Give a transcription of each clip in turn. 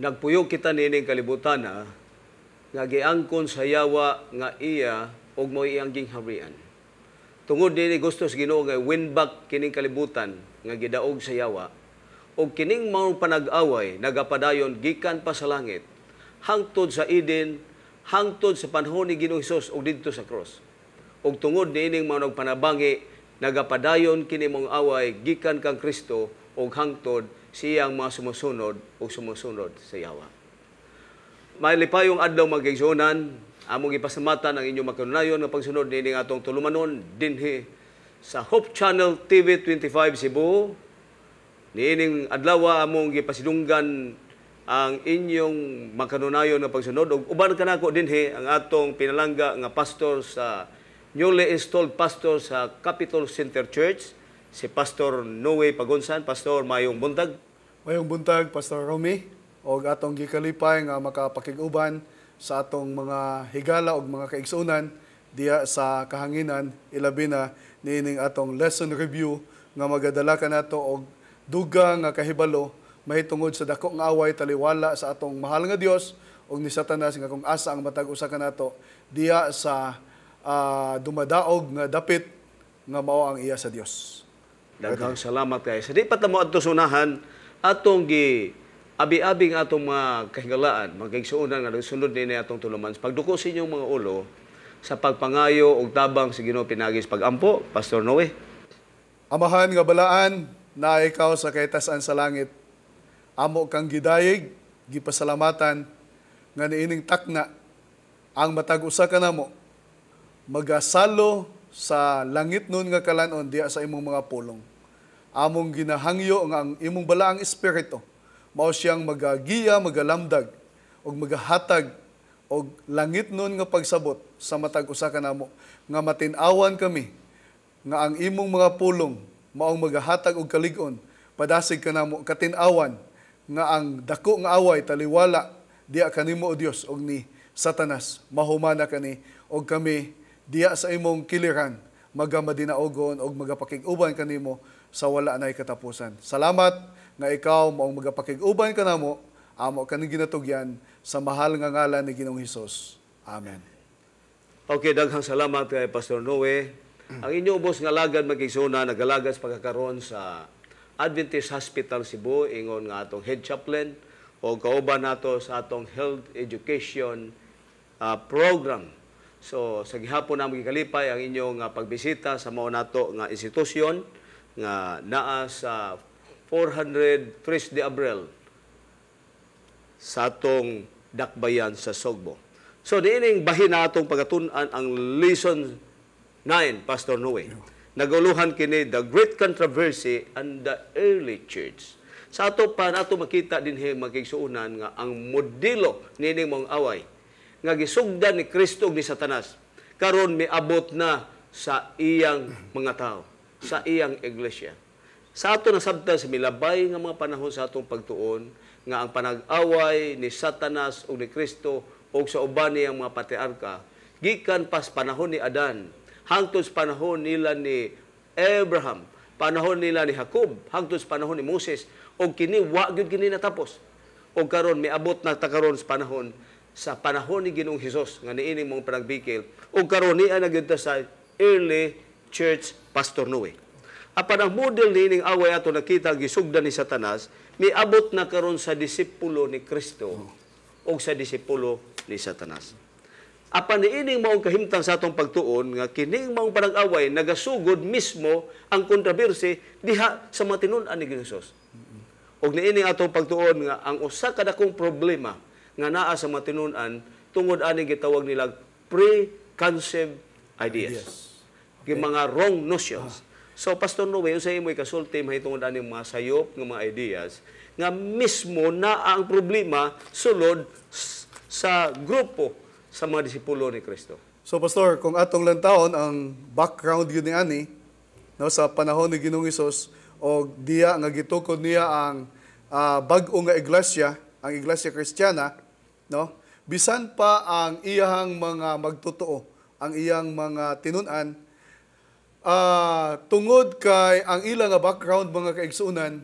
nagpuyog kita nining kalibutan nga giangkon sa yawa nga iya og mo iyang gingharian. Tungod dinhi gusto sa Ginoo nga win back kining kalibutan nga gidaog sa yawa og kining mao panag-away nagapadayon gikan pa sa langit hangtod sa Eden, hangtod sa panahon ni Ginoong Hesus og didto sa cross. Og tungod niining mao nagpanabangi nagapadayon kini mong away gikan kang Kristo og hangtod siyang mga sumusunod o sumusunod sa yawa. May lipayong adlaw magigsunan, among ipasamatan ang inyong makanunayon nga pagsunod nining atong tulumanon dinhi sa Hope Channel TV 25 Cebu. Niining adlaw among gipasidunggan ang inyong makanunayon nga pagsunod ug uban kanako dinhi ang atong pinalangga nga pastor sa newly installed pastor sa Capitol Center Church, si Pastor Noe Pagunsan. Pastor, mayong buntag. Mayong buntag, Pastor Romy, o atong gikalipay nga makapakiguban sa atong mga higala o mga kaigsunan diya sa kahanginan, ilabi na niining atong lesson review nga magadala ka nato og duga nga kahibalo mahitungod sa dako nga away taliwala sa atong mahal nga Dios og ni Satanas nga kung asa ang matag usa kanato diya sa dumadaog nga dapit nga mao ang iya sa Dios. Daghang salamat kay. Sa di pa mo adto sunahan atong gi abi-abing atong mga kahigalaan, mga kaigsuonan nga sunod ni atong tuluman. Pagduko sa inyong mga ulo sa pagpangayo og tabang sa Ginoo pinagis pagampo, Pastor Noe. Amahan nga balaan na ikaw sa kaitasan sa langit. Amo kang gidayeg, gipasalamatan nga niining takna ang matag usa kanamo magasalo sa langit nun nga kalanon diya sa imong mga pulong. Among ginahangyo nga ang imong balaang espiritu mao siyang magagiya, magalamdag og magahatag og langit nun nga pagsabot sa matag usa kanamo nga matin-awan kami nga ang imong mga pulong maong magahatag og kalig-on padasig kanamo katin-awan nga ang dako nga away taliwala diya kanimo o Dios og ni Satanas mahumana kani og kami diya sa imong kiliran magamadinaogon og magapakig-uban kanimo sa wala nay katapusan. Salamat nga ikaw maong magapakig-uban kanamo amo kaning ginatugyan sa mahal nga ngalan ni Ginoong Hesus. Amen. Okay, daghang salamat kay Pastor Noe. Ang inyong ubos nga lagad magigsunan nagalagas pagkakaroon sa Adventist Hospital Cebu ingon nga atong head chaplain o kauban nato sa atong health education program. So sa gihapon na magikalipay ang inyong pagbisita sa mao nato nga institusyon nga naa sa 400 Tres de Abril sa atong dakbayan sa Sogbo. So diining bahin na atong pagatun-an ang lesson 9, Pastor Noe. Naguluhan kini the great controversy and the early church. Sa ato pa nato makita dinhi magigsuunan nga ang modelo nining mong away nga gisugdan ni Kristo ug ni Satanas karon miabot na sa iyang mga tao, sa iyang iglesia. Sa ato nasabtan sa milabay nga mga panahon sa atong pagtuon nga ang panag-away ni Satanas ug ni Kristo ug sa uban niyang mga patriarka gikan pas panahon ni Adan hangtod sa panahon nila ni Abraham, panahon nila ni Jacob, hangtod sa panahon ni Moses ug kini wa gyud kini natapos. Ug karon miabot na ta karon sa panahon ni Ginoong Hesus nga niining mong panagbikil ug karon niya na gyud ta sa early church, Pastor Noe. Apan ang model niining away ato nakita gisugdan ni Satanas miabot na karon sa disipulo ni Kristo ug sa disipulo ni Satanas. Apan niining maong kahimtang sa atong pagtuon nga kining maong panag-away nagasugod mismo ang kontrobersi diha sa mga tinun-an ni Ginoong Hesus. Ug niining atong pagtuon nga ang usa ka dakong problema nga naa sa mga tinun-an tungod ani gitawag nila preconceived ideas. Okay. Mga wrong notions. So Pastor Noe, usay mo ikasulti mahitungod ani mga sayop nga mga ideas nga mismo naa ang problema sulod sa grupo sa mga disipulo ni Kristo. So Pastor, kung atong lantawon ang background yun ni ani no, sa panahon ni Ginoong Hesus o diya nga gitukod niya ang bag-o nga iglesia, ang iglesia Kristiyana, no? Bisan pa ang iyang mga magtotoo, ang iyang mga tinun-an, tungod kay ang ilang nga background mga kaigsunan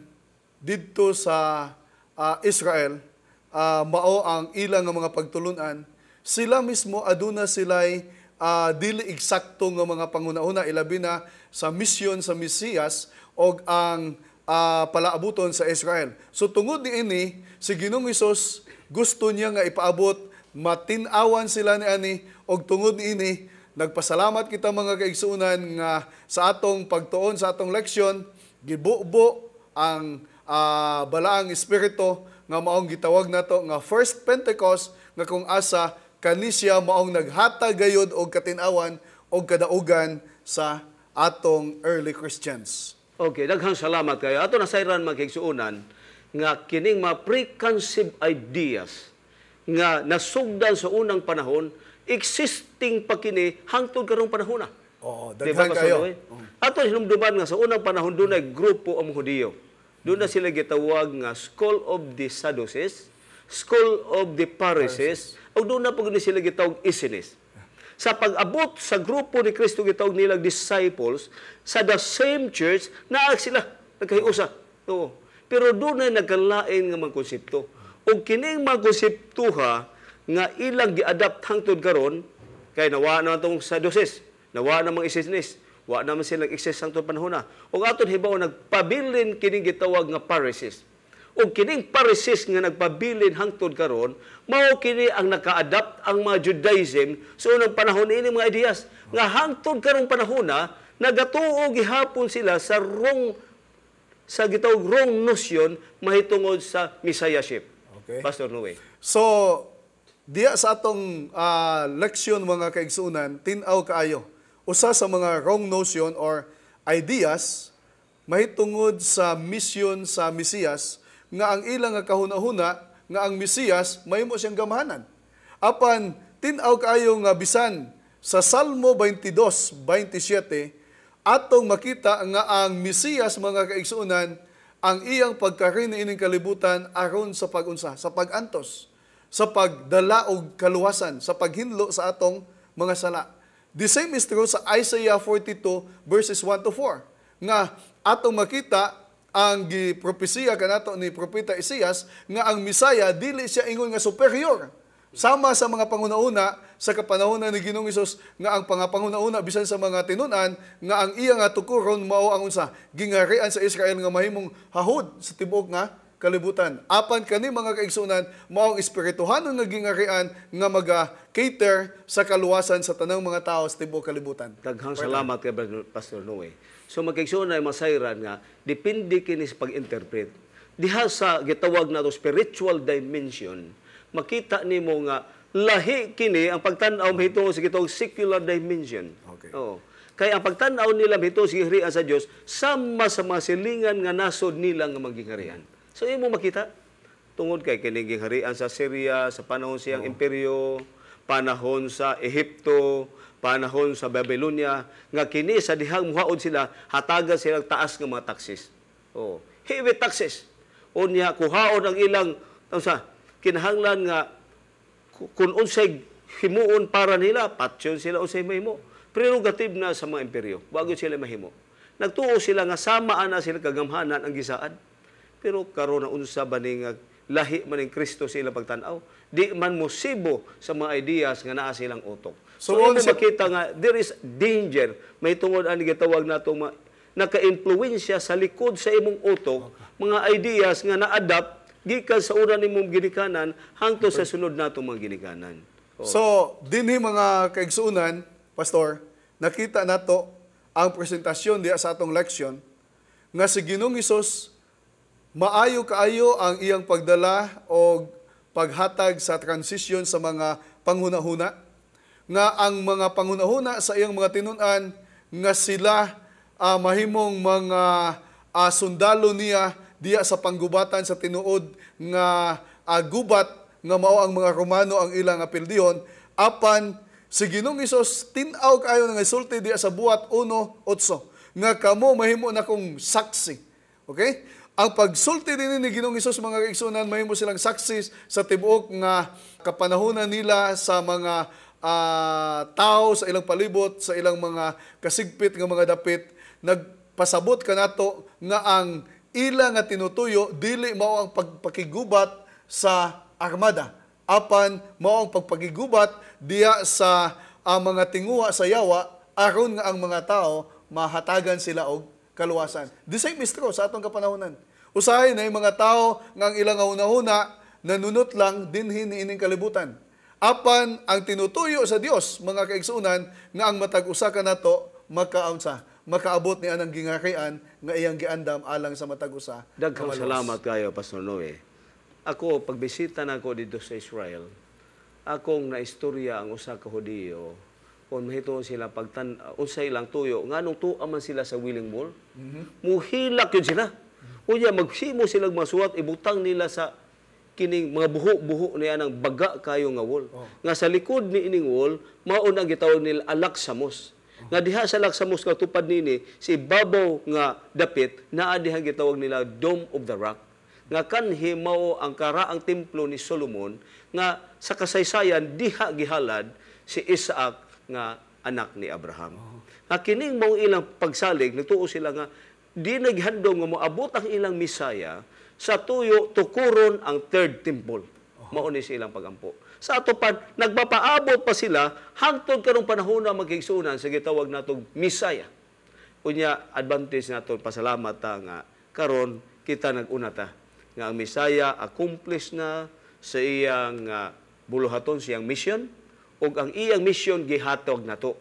didto sa Israel, mao ang ilang nga mga pagtulunan, sila mismo aduna sila'y dili eksakto nga mga pangunahuna ilabi na sa misyon sa Mesiyas o ang palaabuton sa Israel. So tungod niini, si Ginoong Hesus gusto niya nga ipaabot, matin-awan sila ni ani, og tungod niini, nagpasalamat kita mga kaigsuonan nga sa atong pagtuon, sa atong leksyon, gibubo ang balaang espiritu nga maong gitawag nato nga First Pentecost, nga kung asa kanisya maong naghatag gayud og katin-awan og kadaugan sa atong early Christians. Okay, daghang salamat kayo. Ato nasayran mga kaigsuonan nga kining mga preconceived ideas nga nasugdan sa unang panahon, existing pa kini hangtod karong panahon na. Oo, Diba, daghan kayo. Ato hinumduman nga sa unang panahon doon ay grupo ang Hudiyo. Doon na sila gitawag nga School of the Sadducees, School of the Pharisees, o doon na pag sila gitawag Essenes. Sa pag-abot sa grupo ni Kristo gitawag nilang disciples, sa the same church, naag sila, nagkahiusa. Oo. Pero doon na nagkalain nga mga konsepto. O kining mga konseptuha nga ilang gi-adapt hangtod karon kay nawa na itong Sadducees, nawa na mga Essenes, wa naman silang excess hangtod panahon na. O aton hibaw nagpabilin kining gitawag nga Pharisees. O kining Pharisees nga nagpabilin hangtod karon, mao kini ang naka-adapt ang mga Judaism sa unang panahon ini mga ideas nga hangtod karong panahon na nagatuo gihapon sila sa gitawag wrong notion mahitungod sa messiahship. Okay. Pastor Noe. So, diya sa atong leksyon mga kaigsuonan, tin-aw kaayo. Usa sa mga wrong notion or ideas mahitungod sa mission sa Mesiyas nga ang ilang nga kahuna-huna nga ang Mesiyas mahimo siyang gamahanan. Apan tin-aw kaayo nga bisan sa Salmo 22:27 atong makita nga ang Mesiyas mga kaigsuonan ang iyang pagkarin ining kalibutan aron sa pag-unsa, sa pag-antos, sa pagdala og kaluwasan, sa paghinlo sa atong mga sala. The same is true sa Isaiah 42 verses 1 to 4 nga atong makita ang gipropesiya kanato ni propeta Isaias nga ang Misaya dili siya ingon nga superior sama sa mga pangunauna sa kapanahonan ni Ginoong Hesus nga ang pangapanguna bisan sa mga tinun-an nga ang iya nga tukuron mao ang unsa gingarian sa Israel nga mahimong hahod sa tibuok nga kalibutan. Apan kani mga kaigsuonan mao ang espirituhanon nga gingarian nga maga-cater sa kaluwasan sa tanang mga tao sa tibuok kalibutan. Daghang salamat kay Pastor Noe. So magkaigsuon ay masayran nga depende kini sa pag-interpret. Diha sa gitawag nato spiritual dimension, makita nimo nga lahi kini ang pagtan-aw mahitungod sa gitawag secular dimension. Okay. Oo. Kaya ang pagtan-aw nila mahitungod sa giharian sa Dios sama sa mga silingan nga nasod nila nga magharian. So imo makita tungod kay kini giharian sa Syria sa panahon siyang imperyo, panahon sa Ehipto, panahon sa Babylonia, nga kini sa dihang muhaod sila, hatagan silang taas nga mga taxes. Oh, heavy taxes. Unya kuhaon ang ilang kinahanglan nga kung unsay himuon para nila, patyon sila unsay mahimo. Prerogative na sa mga imperyo, bago sila mahimo. Nagtuo sila nga sama na sila kagamhanan ang gisaad. Pero karon na unsa ba ning lahi man ning Kristo sila pagtan-aw, di man mosibo sa mga ideas nga naa silang utok. So makita nga there is danger may tungod ani gitawag natong naka-impluwensya sa likod sa imong utok, mga ideas nga na-adapt gikan sa una nimong ginikanan hangtod sa sunod natong mga ginikanan. So, dinhi mga kaigsuonan, Pastor, nakita nato ang presentasyon diya sa atong leksyon nga si Ginoong Hesus maayo kaayo ang iyang pagdala o paghatag sa transition sa mga panghuna-huna nga ang mga panghuna-huna sa iyang mga tinun-an nga sila mahimong mga sundalo niya diya sa panggubatan sa tinuod nga gubat nga mao ang mga Romano ang ilang apelidon. Apan si Ginoong Hesus tin-aw kaayo nga isulti diya sa buhat 1:8 nga kamo mahimo na kong saksi. Okay? Ang pagsulti din ni Ginoong Hesus mga kaigsuonan mahimo silang saksi sa tibuok nga kapanahunan nila sa mga tao sa ilang palibot, sa ilang mga kasigpit nga mga dapit. Nagpasabot kanato nga ang ila nga tinutuyo dili mao ang pagpakigubat sa armada apan mao ang pagpagigubat diya sa mga tinguha sa yawa aron nga ang mga tao mahatagan sila og kaluwasan. The same is true sa atong kapanahonan. Usahay na yung mga tao nga ang ilang una-una nanunot lang dinhin ining kalibutan. Apan ang tinutuyo sa Dios mga kaigsunan nga ang matag usa ka nato makaabot ni anang gingarian nga iyang giandam alang sa matag usa. Daghang salamat kayo, Pastor Noe. Ako, pagbisita na ako dito sa Israel, akong naistorya ang usa ka Hudiyo, kung mahitungod sila unsay ilang tuyo, nganong tuwa man sila sa Willing Wall, muhilak yun sila. Unya, magsimo silang masuwat, ibutang nila sa kining mga buho-buho niya ng baga kayo nga wall. Nga sa likod ni ining wall, mauna gitawag nila Alaksamos. Nga diha sa Alaksamos nga tupad nini, si babaw nga dapit, naa diha gitawag nila Dome of the Rock. Nga kanhi mao ang karaang templo ni Solomon, nga sa kasaysayan diha gihalad si Isaac nga anak ni Abraham. Nga kining mao ilang pagsalig, nagtuo sila nga di naghandom nga moabot ang ilang Misaya sa tuyo tukuron ang third temple. Mao ni silang pagampo. Sa ato pa nagpapaabot pa sila hangtod karong panahon na magigsunan sa gitawag natong Misaya. Unya advantage nato pasalamat ta nga karon kita nag-una ta nga ang Misaya accomplish na sa iyang buluhaton siyang mission ug ang iyang mission gihatog nato.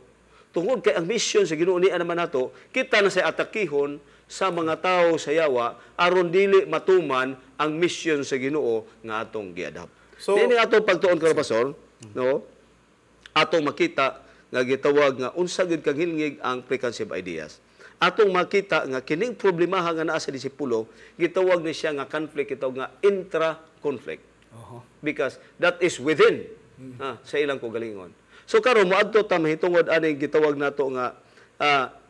Tungod kay ang mission sa Ginoo niya naman nato, kita na sa atakihon sa mga tao sa yawa aron dili matuman ang mission sa Ginoo nga atong giadapt. So, dili atong pagtuon karon pastor, no? Atong makita nga gitawag nga unsa gid kang hilngig ang preconceived ideas. Atong makita nga kining problemaha nga naa sa disipulo, gitawag ni siya nga conflict, gitawag nga intra-conflict. Because that is within sa ilang kagalingon. So karon moadto ta mahitungod aning gitawag nato nga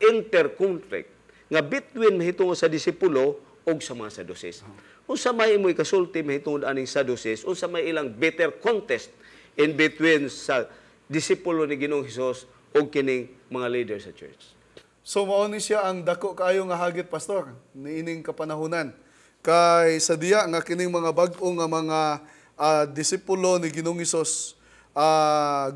inter-conflict nga between mahitungod sa disipulo og sa mga Saducees. Unsa may imoy kasulti mahitungod aning Saducees, unsa may ilang bitter contest in between sa disipulo ni Ginoong Hesus og kining mga leaders sa church. So mao ni siya ang dako kaayo nga hagit pastor niining kapanahunan. Kay sa diya nga kining mga bag-o nga mga disipulo ni Ginoong Hesus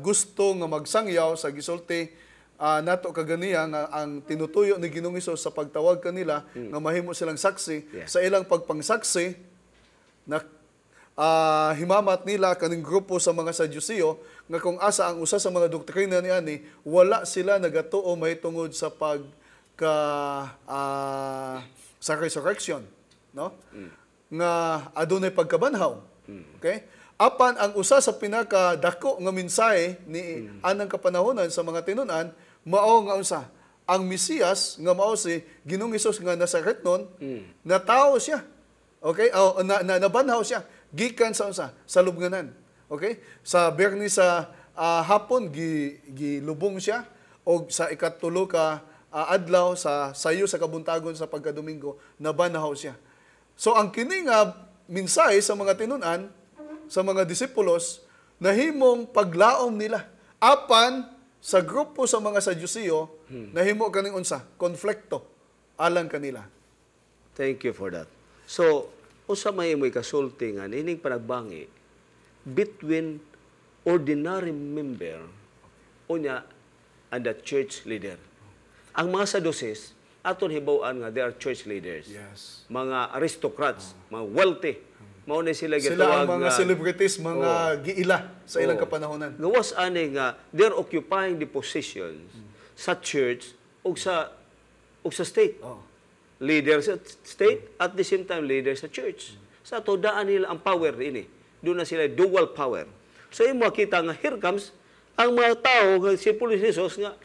gusto nga magsangyaw sa gisulti nato kaganiya nga ang tinutuyo ni Ginoong Hesus sa pagtawag kanila nga mahimo silang saksi sa ilang pagpangsaksi na himamat nila kaning grupo sa mga Saduceo nga kung asa ang usa sa mga doktrina niani wala sila nagatuo mahitungod sa sa resurrection, no? Nga adunay pagkabanhaw. Okay? Apan ang usa sa pinakadako nga mensahe ni anang kapanahonan sa mga tinunan mao nga usa ang Mesiyas nga mao si Ginoong Hesus nga Nazaretnon na tao siya. Okay? Nabanhaw siya gikan sa usa sa lubnganan. Okay? Sa Berni sa hapon gilubong siya og sa ikatulo ka adlaw sa sayo sa kabuntagon sa pagkadomingo nabanhaw siya. So ang kini nga mensahe sa mga tinunan sa mga disipulos nahimong paglaom nila apan sa grupo sa mga Saduceo nahimo kaning unsa konflikto alang kanila. Thank you for that. So usa may imoy kasulti nga nining panagbangi between ordinary member unya and the church leader. Ang mga Sadducees aton hibaw-an nga they are church leaders. Yes. Mga aristocrats, mga wealthy. Mao ni sila Sila ang mga celebrities, mga giila sa ilang kapanahonan. Gawas ani nga they're occupying the positions sa church ug sa state. Leader sa state at the same time leader sa church. Sa to daan nila ang power ini. Doon na sila dual power. So imo makita nga here comes ang mga tao nga si Jesus nga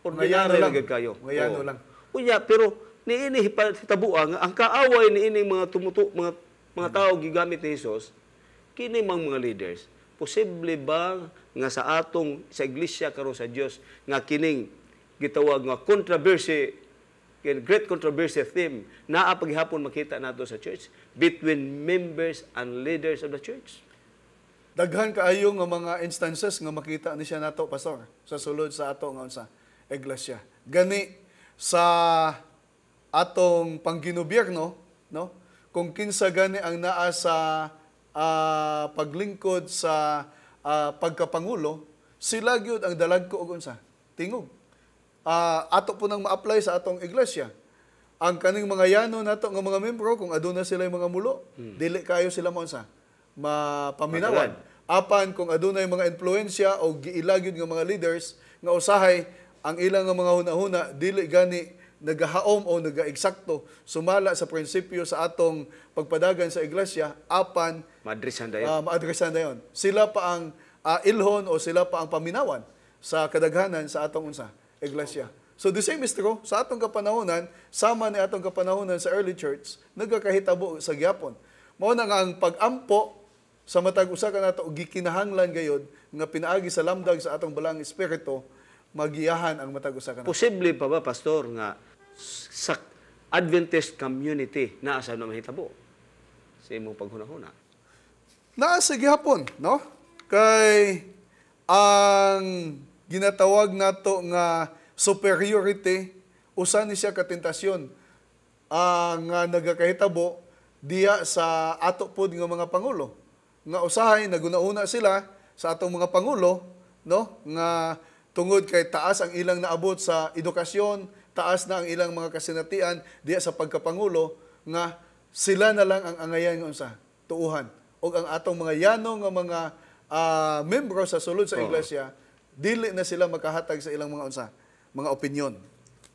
ordinary lang kayo. Ngayano lang. Unya pero niini hitabua nga ang kaaway niining mga tao gigamit ni Jesus kini mang mga leaders. Posible ba nga sa atong sa iglesia karon sa Dios nga kining gitawag nga controversy, great controversy theme naa paghapon makita nato sa church between members and leaders of the church? Daghan kaayo nga mga instances nga makita ni siya nato pastor sa sulod sa ato nga unsa iglesia. Gani sa atong pangginobierno, no? Kung kinsa gani ang naa sa paglingkod sa pagkapangulo, sila gyud ang dalagko og unsa? Tingog. Ato po nang ma-apply sa atong iglesia. Ang kaning mga yano nato nga mga membro, kung aduna sila mga mulo, dili kayo sila mo unsa? Mapaminawan. Apan kung adunay mga influensya o giilagyod nga mga leaders nga usahay ang ilang nga mga hunahuna dili gani nagahaom o nagaeksakto sumala sa prinsipyo sa atong pagpadagan sa iglesia, apan Madrisan dayon. maadresan dayon. Sila pa ang ilhon o sila pa ang paminawan sa kadaghanan sa atong unsa iglesia. So the same is true sa atong kapanahonan, sama ni atong kapanahonan sa early church, nagakahitabo sa gyapon. Mao na nga ang pag-ampo sa matag usa ka nato gikinahanglan gayud nga pinaagi sa lamdag sa atong balang espiritu, magiyahan ang matag usa ka nato. Posible pa ba, Pastor, nga sa Adventist community na asa na mahitabo sa imong paghunahuna? Naa sa gihapon, no? Kay ang ginatawag nato nga superiority, usa ni siya katentasyon nga nagakahitabo diya sa ato pod nga mga pangulo. Nga usahay naguna-una sila sa atong mga pangulo, no? Nga tungod kay taas ang ilang naabot sa edukasyon, taas na ang ilang mga kasinatian diya sa pagkapangulo, nga sila na lang ang angayan nga unsa tuuhan. O ang atong mga yano nga mga membro sa sulod sa iglesia, dili na sila makahatag sa ilang mga unsa mga opinyon.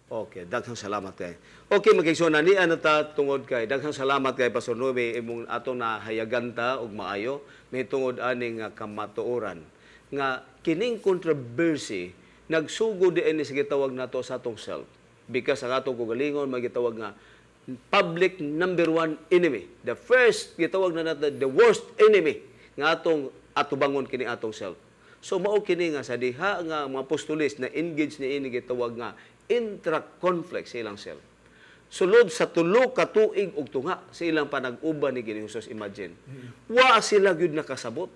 Okay, daghang salamat kay. Okay, magigsoon ni ano ta tungod kay daghang salamat kay Pastor Noe imong atong nahayagan ta og maayo may tungod ani nga kamatuoran nga kining controversy nagsugod diin sa gitawag nato sa atong self. Because ang atong kugalingon magitawag nga public number one enemy. The first gitawag na nato the worst enemy nga atong atubangon kini atong self. So mao kini nga sa diha nga mga apostolis na engage ni ini gitawag nga intra-conflict sa ilang self. Sulod sa tulo ka tuig ug tunga sa ilang panag-uban ni Ginoong Hesus, imagine. Wa sila gyud nakasabot.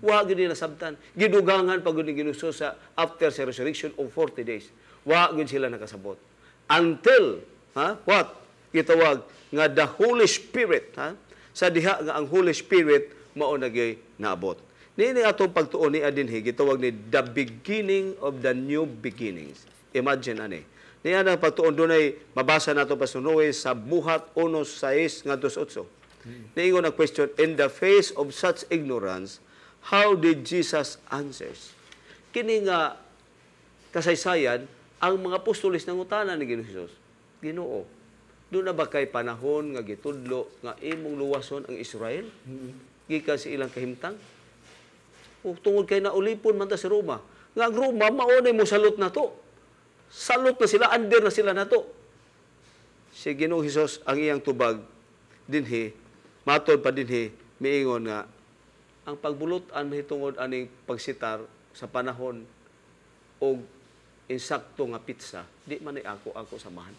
Wa gyud nasabtan. Gidugangan pag ni Ginoong Hesus sa after sa resurrection of 40 days. Wa gyud sila nakasabot. Until what gitawag nga the Holy Spirit, sa diha nga ang Holy Spirit mao nagyoy naabot. Nini atong pagtuon ni adinhi gitawag ni the beginning of the new beginnings. Imagine ani. Niya ang pagtuon dunay mabasa nato Pastor Noe sa Buhat 1:6 ngadto 8. Niingon ang question, in the face of such ignorance, how did Jesus answers? Kini nga kasaysayan ang mga apostolis nangutana ni Ginoong Hesus. Ginoo, doon na ba kay panahon nga gitudlo nga imong luwason ang Israel? Gikan sa ilang kahimtang? O tungod kay naulipon man ta sa Roma. Nga ang Roma, maunay mo salot na to. Salot na sila, under na sila na to. Si Ginoong Hesus ang iyang tubag, dinhi, matod pa dinhi, miingon nga, ang pagbulotan mahitungod aning pagsitar sa panahon o insakto nga pizza, di man ay ako samahan.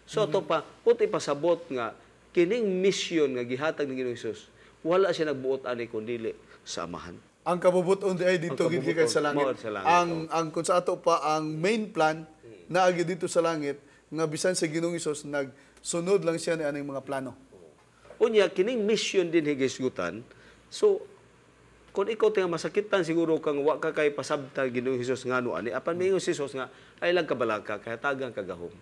So ito pa, puti pasabot nga, kining mission nga gihatag ni Ginoong Hesus, wala siya nagbuot ani kundili sa amahan. Ang kabubuton di ay dito gid kay sa langit. Ang kun sa ato pa ang main plan na agi dito sa langit nga bisan sa Ginoong Hesus nagsunod lang siya ni aning mga plano. Unya kining mission din higisgutan. So kung ikaw tinga masakitan siguro kang wa ka kay pasabta Ginoong Hesus ngano ani apan mingon si Hesus nga ay lang kabalaka kay hatagan ka gahom.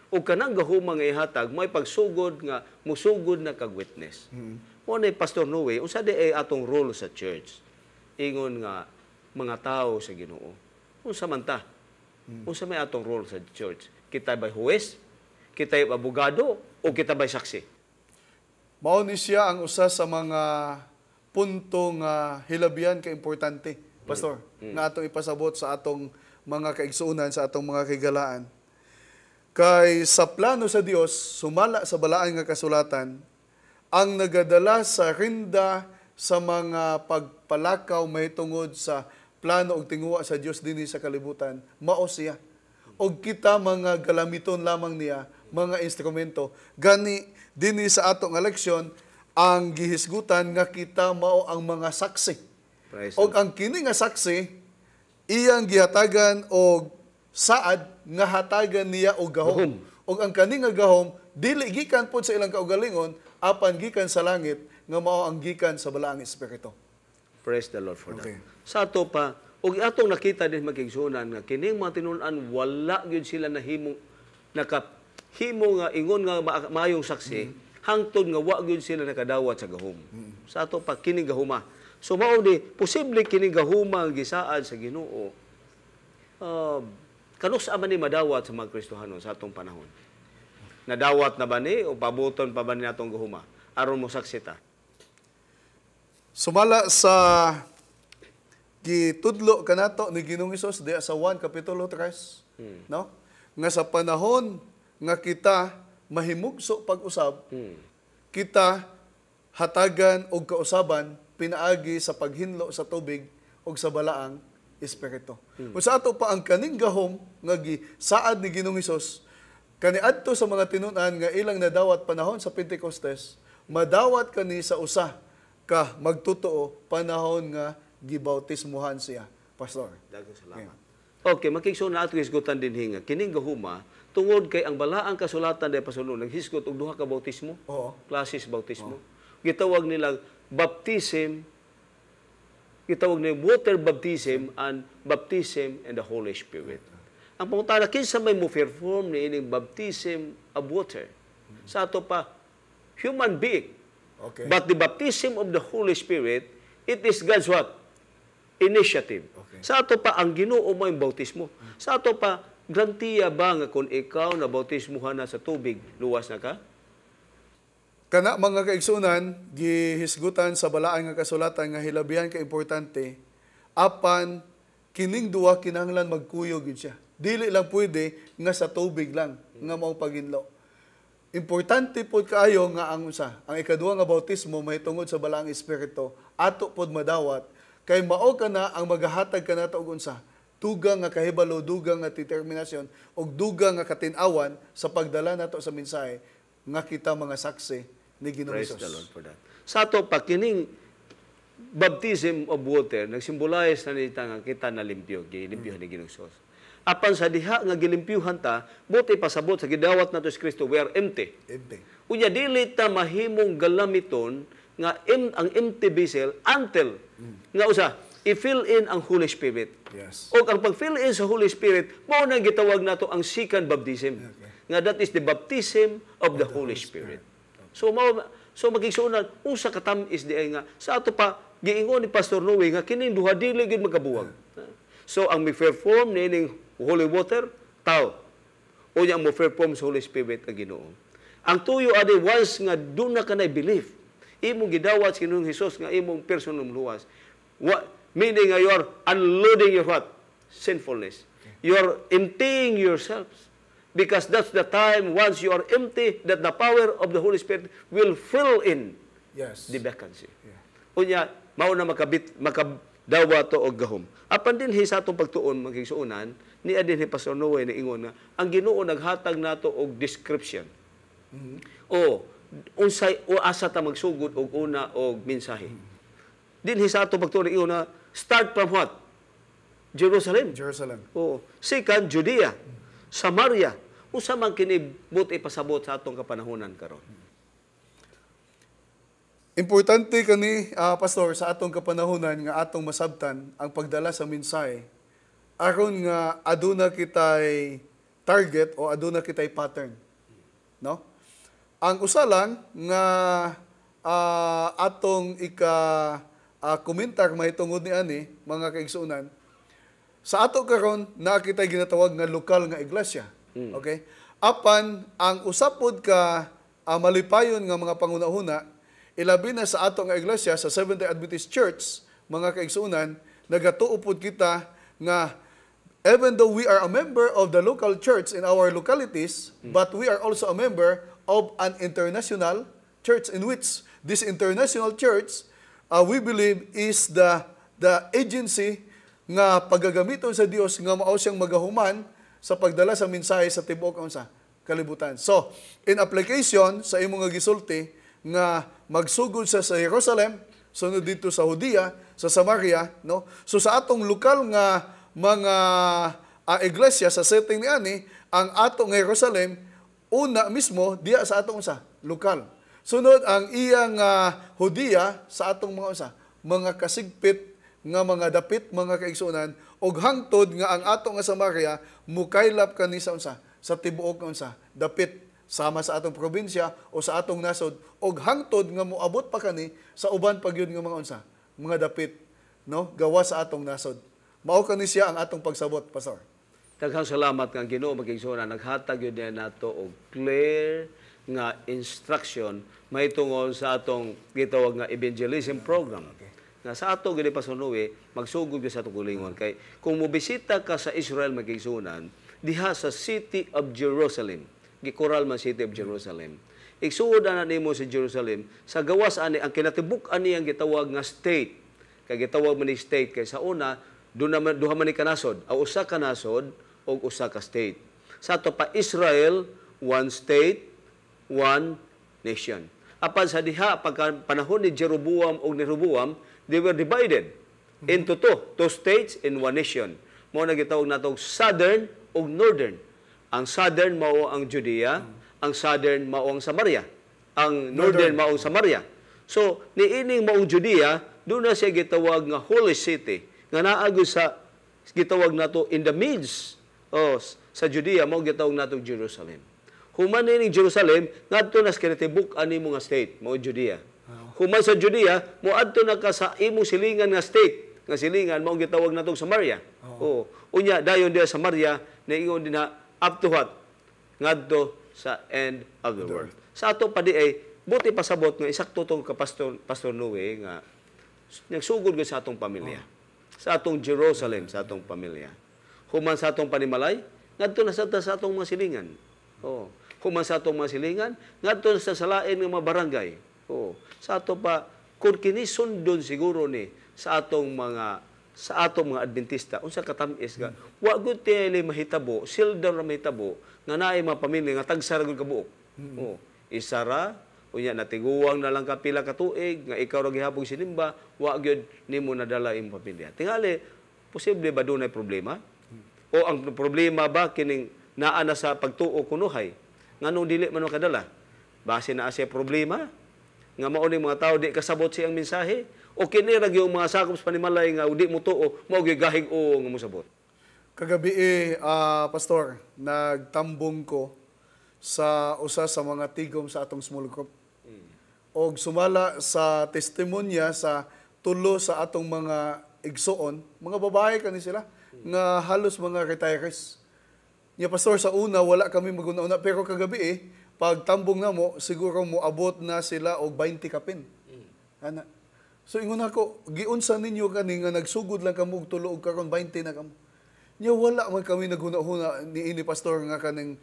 O kanang gahom nga ihatag may pagsugod nga musugod na kag witness. Mo ni Pastor Noe unsa di ay atong role sa church? Ingon nga mga tao sa Ginoo. Unsa man ta? Unsa may atong role sa church? Kita ba'y huwes? Kita ba'y abogado? O kita ba'y saksi? Mao ni siya ang usa sa mga puntong hilabihan ka importante, Pastor, nga atong ipasabot sa atong mga kaigsuunan, sa atong mga kaigalaan. Kay sa plano sa Dios, sumala sa balaan nga kasulatan, ang nagadala sa rinda sa mga pagpalakaw mahitungod sa plano og tinguha sa Dios dinhi sa kalibutan, mao siya. Og kita mga galamiton lamang niya, mga instrumento. Gani dinhi sa atong eleksyon ang gihisgutan nga kita mao ang mga saksi. Og ang kini nga saksi iyang gihatagan og saad nga hatagan niya og gahom. Og ang kani nga gahom dili gikan pod sa ilang kaugalingon apan gikan sa langit nga mao ang gikan sa balaang espiritu. Praise the Lord for Okay. that. Sa ato pa, ug atong nakita din magigsunan nga kining mga tinunan wala gyud sila nahimong nakahimo nga ingon nga maayong saksi hangtod nga wa gyud sila nakadawat sa gahom. Sa ato pa kining gahuma. So mao ni posible kining gahuma ang gisaad sa Ginoo. Kanusa man ni madawat sa mga Kristohanon sa atong panahon? Nadawat na ba ni o pabuton pa ba ni atong gahuma aron mo saksita? Sumala sa gitudlo kanato ni Ginoong Hesus diya sa 1 kapitulo 3, no? Nga sa panahon nga kita mahimugso pag-usab, kita hatagan og kausaban pinaagi sa paghinlo sa tubig og sa balaang espiritu. Kung sa ato pa ang kaning gahom nga gisaad ni Ginoong Hesus kaniadto sa mga tinunan nga ilang nadawat panahon sa Pentecostes, madawat kani sa usa ka magtotoo panahon nga gibautismuhan siya, pastor. Daghang salamat. Okay, makigsoon na ato hisgutan din hinga. Kining gahuma tungod kay ang balaang kasulatan dayto pasunod naghisgot og duha ka bautismo. Oo. Klases bautismo. Gitawag nilang baptism, gitawag nilang water baptism and baptism in the Holy Spirit. Ang pangutana kinsa may mo perform ni ining baptism of water. Sa ato pa human being. Okay. But the baptism of the Holy Spirit, it is God's what? Initiative. Okay. Sa ato pa, ang Ginoo mo yung bautismo. Sa ato pa, garantiya ba nga kung ikaw na bautismuhan na sa tubig, luwas na ka? Kana mga kaigsunan, gihisgutan sa balaan nga kasulatan nga hilabihan ka importante, apan kining duwa kinahanglan magkuyog yun siya. Dili lang pwede nga sa tubig lang nga mao paginlo. Importante pod kaayo nga ang ikaduha nga bautismo mahitungod sa balaang espiritu ato pod madawat kay mao kana ang magahatag kanato og unsa dugang nga kahibalo, dugang nga determinasyon og dugang nga katin-awan sa pagdala nato sa mensahe nga kita mga saksi ni Ginoong Praise Hesus. the Lord for that. Sa ato pa, kining baptism of water, nagsimbolize na nita nga kita na limpyo, gilimpyuhan ni Ginoong Hesus. Apan sa diha nga gilimpyuhan ta, buti pasabot sa gidawat nato si Kristo, we are empty. Empty. Unya dili ta mahimong galamiton nga ang empty vessel until nga usa i-fill in ang Holy Spirit. Yes. O ang pag-fill in sa Holy Spirit, mao na gitawag nato ang second baptism. Okay. Nga that is the baptism of the Holy Spirit. So magigsuonan unsa katamis di ay nga sa ato pa giingon ni Pastor Noe nga kining duha dili gid magkabuwag. So ang mi-perform nining holy water tao. O yang mo-perform sa Holy Spirit ang Ginoo. Ang tuyo ade once nga do na kanay belief. Imong gidawat sa Ginoong Hesus nga imong personal luwas. Meaning you are unloading your what? Sinfulness. You are emptying yourselves. Because that's the time, once you are empty, that the power of the Holy Spirit will fill in Yes. the vacancy. Yeah. Unya, mao na makadawa to og gahom. Apan din sa atong pagtuon magigsuonan ni adin Pastor Noe na ingon nga ang Ginoo naghatag nato og description. O unsay o asa ta magsugod og una og mensahe. Din sa atong pagtuon ingon na start from what? Jerusalem. Jerusalem. O second Judea, Samaria. Usa man kini buti pasabot sa atong kapanahonan karon. Importante kani pastor sa atong kapanahunan nga atong masabtan ang pagdala sa mensahe aron nga aduna kitay target o aduna kitay pattern, no? Ang usa lang nga atong komentar mahitungod ni ani mga kaigsuonan sa ato karon na kitay ginatawag nga lokal nga iglesia. Okay? Apan ang usapod ka malipayon nga mga pangunahuna ilabi na sa ato nga iglesia sa Seventh-day Adventist Church, mga kaigsuonan, nagatuo pod kita nga even though we are a member of the local church in our localities, but we are also a member of an international church in which this international church, we believe, is the agency nga paggagamiton sa Dios nga mao siyang magahuman sa pagdala sa mensahe sa tibuok sa kalibutan. So, in application sa imong nga gisulti nga magsugod sa Jerusalem, sunod dito sa Judea, sa Samaria, no? So sa atong lokal nga mga iglesia sa setting niani, ang atong Jerusalem una mismo diya sa atong lokal. Sunod ang iyang hudiya sa atong mga kasigpit nga mga dapit, mga kaigsunan, og hangtod nga ang ato nga Samaria mukaylap kani sa tibuok nga dapit sama sa atong probinsya o sa atong nasod, og hangtod nga moabot pa kani sa uban pagyud nga mga dapit, no, gawa sa atong nasod. Mao kani siya ang atong pagsabot, Pastor. Daghang salamat nga Ginoo magigsoon, naghatag yun niya nato og clear nga instruction may tungod sa atong gitawag nga evangelism program. Nga sa ato gini Pastor Noe, magsugod sa atong kulingon kay kung mobisita ka sa Israel magigsunan diha sa City of Jerusalem, gikural man City of Jerusalem. Igsuod na nimo sa Jerusalem sa gawas ani ang kinatibuk-an niyang gitawag nga state. Kay gitawag man ni state kay sa una duha man ni kanasod, o usa ka nasod o usa ka state. Sa ato pa Israel, one state, one nation. Apan sa diha pagka panahon ni Jeroboam o ni Rehoboam, they were divided into two states and one nation. Mao na gitawag natong southern o northern. Ang southern mao ang Judea, ang southern mao ang Samaria, ang northern mao ang Samaria. So niining maong Judea, doon na siya gitawag nga holy city, nga naagyo sa gitawag nato in the midst sa Judea, mao gitawag natong Jerusalem. Human ni Jerusalem, ngadto na sa kinatibuk-an nimo nga state, mao Judea. Human sa Judea, moadto na ka sa imong silingan nga state, nga silingan mao gitawag natong Samaria. Unya dayon diha Samaria, naingon din up to what? Ngadto sa end of the world. Sa ato pa di ay buti pasabot nga isakto tong ka Pastor Noe nga nagsugod ka sa atong pamilya. Sa atong Jerusalem, sa atong pamilya. Human sa atong panimalay, ngadto na sa atong mga silingan. Human sa atong mga silingan, ngadto sa salain nga mga barangay. Sa ato pa kun kini sundon siguro ni sa atong mga Adventista unsa katamis nga wa gud tele mahitabo, sildan ra mahitabo nga naay mga pamilya nga tagsara gud kabuok. Isara unya natiguwang na lang ka pila ka tuig nga ikaw ra gihapon sinimba, wa gyud nimo nadala imong pamilya. Tingali posible ba dunay problema? O ang problema ba kining naa na sa pagtuo kunuhay? Nganong dili man kadala? Base na siya problema nga mao ni mga tao di kasabot siyang mensahe o kini ra gyud mga sakop sa panimalay nga di mo tuo mao gyud gahig o nga mosabot. Kagabi Pastor, nagtambong ko sa usa sa mga tigom sa atong small group. Og sumala sa testimonya sa tulo sa atong mga igsoon, mga babae kani sila nga halos mga retirees. Nya Pastor, sa una wala kami maguna-una pero kagabi pag tambong na mo siguro mo abot na sila og 20 kapin. Ana. So ingon ako, giunsa ninyo kani nga nagsugod lang kamo og tulo og karon 20 na kamo. Nya wala man kami naghuna-huna niini Pastor nga kaning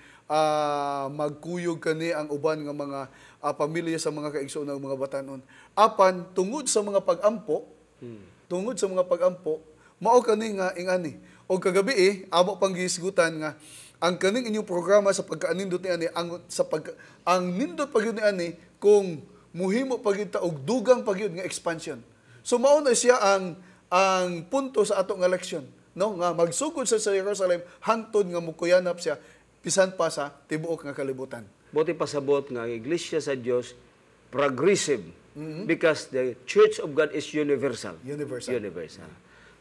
magkuyog kani ang uban nga mga pamilya sa mga kaigsoon ng mga batanon. Apan tungod sa mga pag-ampo, mao kani nga ingani. Og kagabi amo pang gisgutan nga ang kaning inyong programa sa pagkaanindot ni ani ang nindot pagyud ni ani kung muhimo pagyud ta og dugang pagyud nga expansion. So mao na siya ang punto sa atong eleksyon, no, nga magsugod sa Jerusalem hangtod nga mukuyanap siya bisan pa sa tibuok nga kalibutan. Buti pasabot nga iglesia sa Dios progressive because the Church of God is universal. Universal.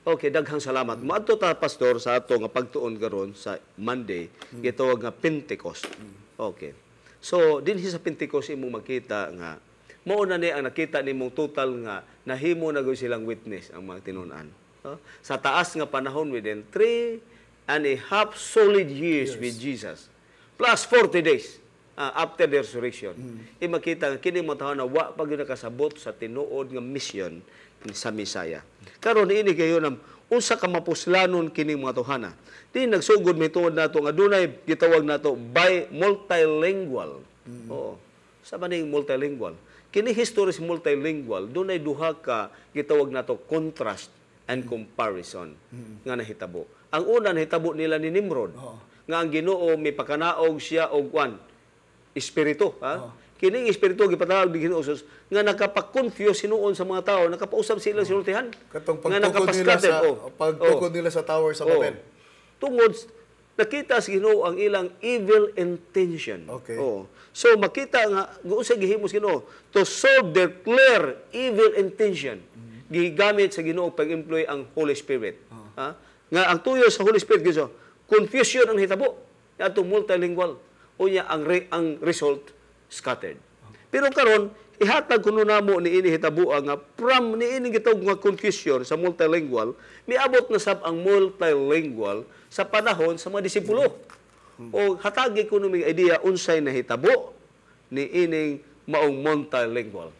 Okay, daghang salamat. Maadto ta Pastor sa ato nga pagtuon karon sa Monday, gitawag nga Pentecost. Okay. So dinhi sa Pentecost imong makita nga mao na ni ang nakita nimong total nga nahimo na gyud silang witness ang mga tinun-an. Sa taas nga panahon within 3.5 solid years with Jesus plus 40 days after the resurrection. Makita nga kini mga tawo na wa pa gyud nakasabot sa tinuod nga mission sa Misaya. Karon ini kayo nam unsa ka mapuslanon kini mga tawhana. Di nagsugod mi tuod nato nga dunay gitawag nato multilingual. Sa maning multilingual. Kini history is multilingual, dunay duha ka gitawag nato contrast and comparison nga nahitabo. Ang una nahitabo nila ni Nimrod nga ang Ginoo may pakanaog siya og espiritu, Kining espiritu gipatawag ni Ginoo nga nakapakonfuse sinuon sa mga tao, nakapausab sila sinultihan. Katong pagtukod nila sa tower sa Babel. Tungod nakita sa Ginoo ang ilang evil intention. Okay. Oh. So makita nga sa gihimo sa Ginoo to solve their clear evil intention. Gigamit sa Ginoo pag-employ ang Holy Spirit. Ha? Nga ang tuyo sa Holy Spirit giso, confusion ang hitabo. Ato multilingual. Unya ang result scattered. Pero karon ihatag kuno namo ni ini hitabo nga from ni ini gitawag nga confusion sa multilingual, miabot na sab ang multilingual sa panahon sa mga disipulo. O hatagi kuno mig idea unsay nahitabo ni ining maong multilingual.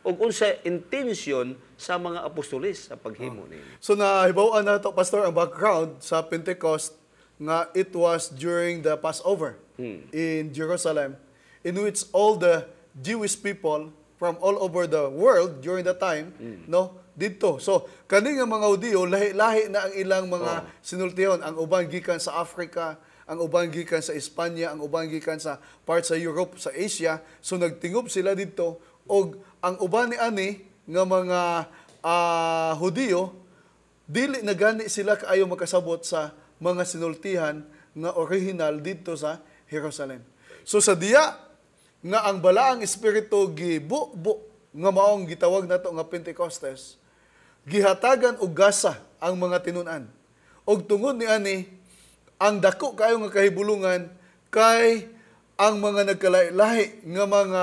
O unsay intention sa mga apostoles sa paghimo ni. So nahibaw-an nato Pastor ang background sa Pentecost nga it was during the Passover in Jerusalem, in which all the Jewish people from all over the world during that time, no, dito. So kani nga mga Hudiyo lahi-lahi na ang ilang mga sinultihon, ang uban gikan sa Africa, ang uban gikan sa Espanya, ang uban gikan sa parts sa Europe, sa Asia. So nagtingob sila dito og ang uban ni ani nga mga Hudiyo dili na gani sila kaayo makasabot sa mga sinultihan nga original dito sa Jerusalem. So sa diya nga ang balaang espiritu gibubo nga maong gitawag nato nga Pentecostes, gihatagan og gasa ang mga tinun-an. Og tungod ni ani ang dako kayo nga kahibulungan kay ang mga nagkalahi-lahi nga mga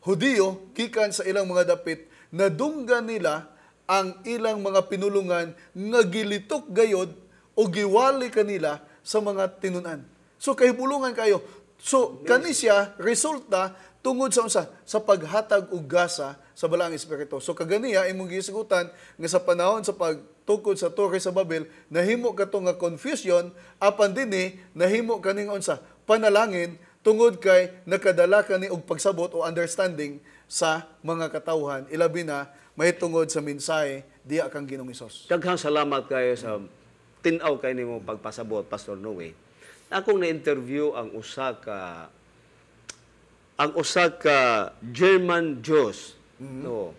Hudiyo gikan sa ilang mga dapit nadunggan nila ang ilang mga pinulungan nga gilitok gayod o giwali kanila sa mga tinun-an. So kahibulungan kayo. So kani siya resulta tungod sa unsa sa paghatag og gasa sa balaang espiritu. So kaganiya imong gisigutan nga sa panahon sa pagtukod sa Torre sa Babel nahimo kato nga confusion apan dinhi nahimo kaning unsa panalangin tungod kay nakadala kani og pagsabot o understanding sa mga katawhan ilabi na mahitungod sa mensahe diha kang Ginoong Hesus. Daghang salamat kayo sa tin-aw kay nimo pagpasabot Pastor Noe. Akong na-interview ang usa ka German Jews. No.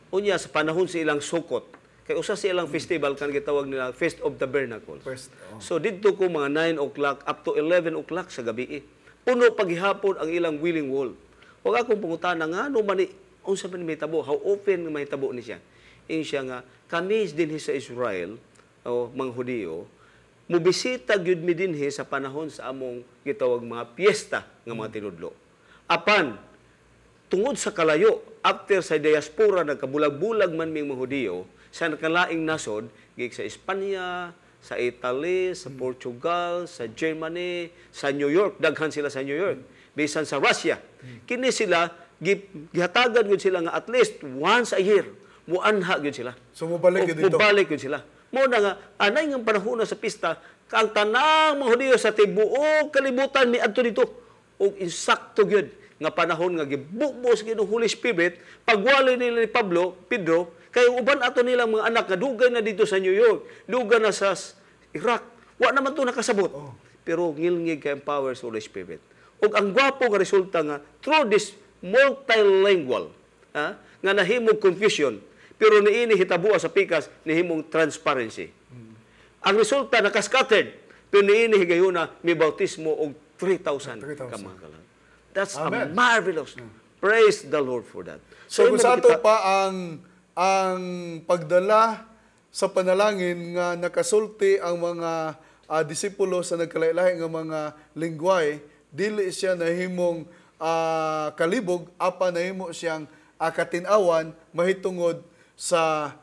Unya sa panahon sa ilang Sukkot, kay usa sa ilang festival kan gitawag nila Feast of Tabernacles. So didto ko mga 9 o'clock up to 11 o'clock sa gabi. Puno paghihapon ang ilang Wailing Wall. Huwag akong pangutana nga ano man unsa man mahitabo, how often mahitabo ni siya. Siya nga kami din sa Israel o mga Hudiyo mubisita gyud mi dinhi sa panahon sa among gitawag mga piyesta nga mga tinudlo. Apan tungod sa kalayo after sa diaspora nagkabulag-bulag man ming mga Hudiyo sa nakalaing nasod gig sa Espanya, sa Italy, sa Portugal, sa Germany, sa New York, daghan sila sa New York, bisan sa Russia. Kini sila gihatagan gyud sila nga at least once a year muanha gyud sila. So mobalik gyud dito. Mobalik gyud sila. Mo na nga anay nga panahon sa pista kang tanang mga Hudiyo sa tibuok kalibutan ni adto dito og insakto gyud nga panahon nga gibubos gyud ang Holy Spirit pagwali nila ni Pedro kay uban ato nilang mga anak nga dugay na dito sa New York, dugay na sa Iraq. Wa naman to nakasabot. Pero ngilngig kay ang power sa Holy Spirit. Og ang gwapo nga resulta nga through this multilingual nga nahimong confusion pero niini hitabua sa pikas nihimong transparency. Ang resulta nakascattered pero niini higayuna may bautismo og 3,000 ka mga kalag. That's a marvelous. Praise the Lord for that. So kung sa ato pa ang pagdala sa panalangin nga nakasulti ang mga disipulo sa nagkalahi-lahi nga mga lingwahe, dili siya nahimong kalibog apa nahimo siyang katin-awan mahitungod sa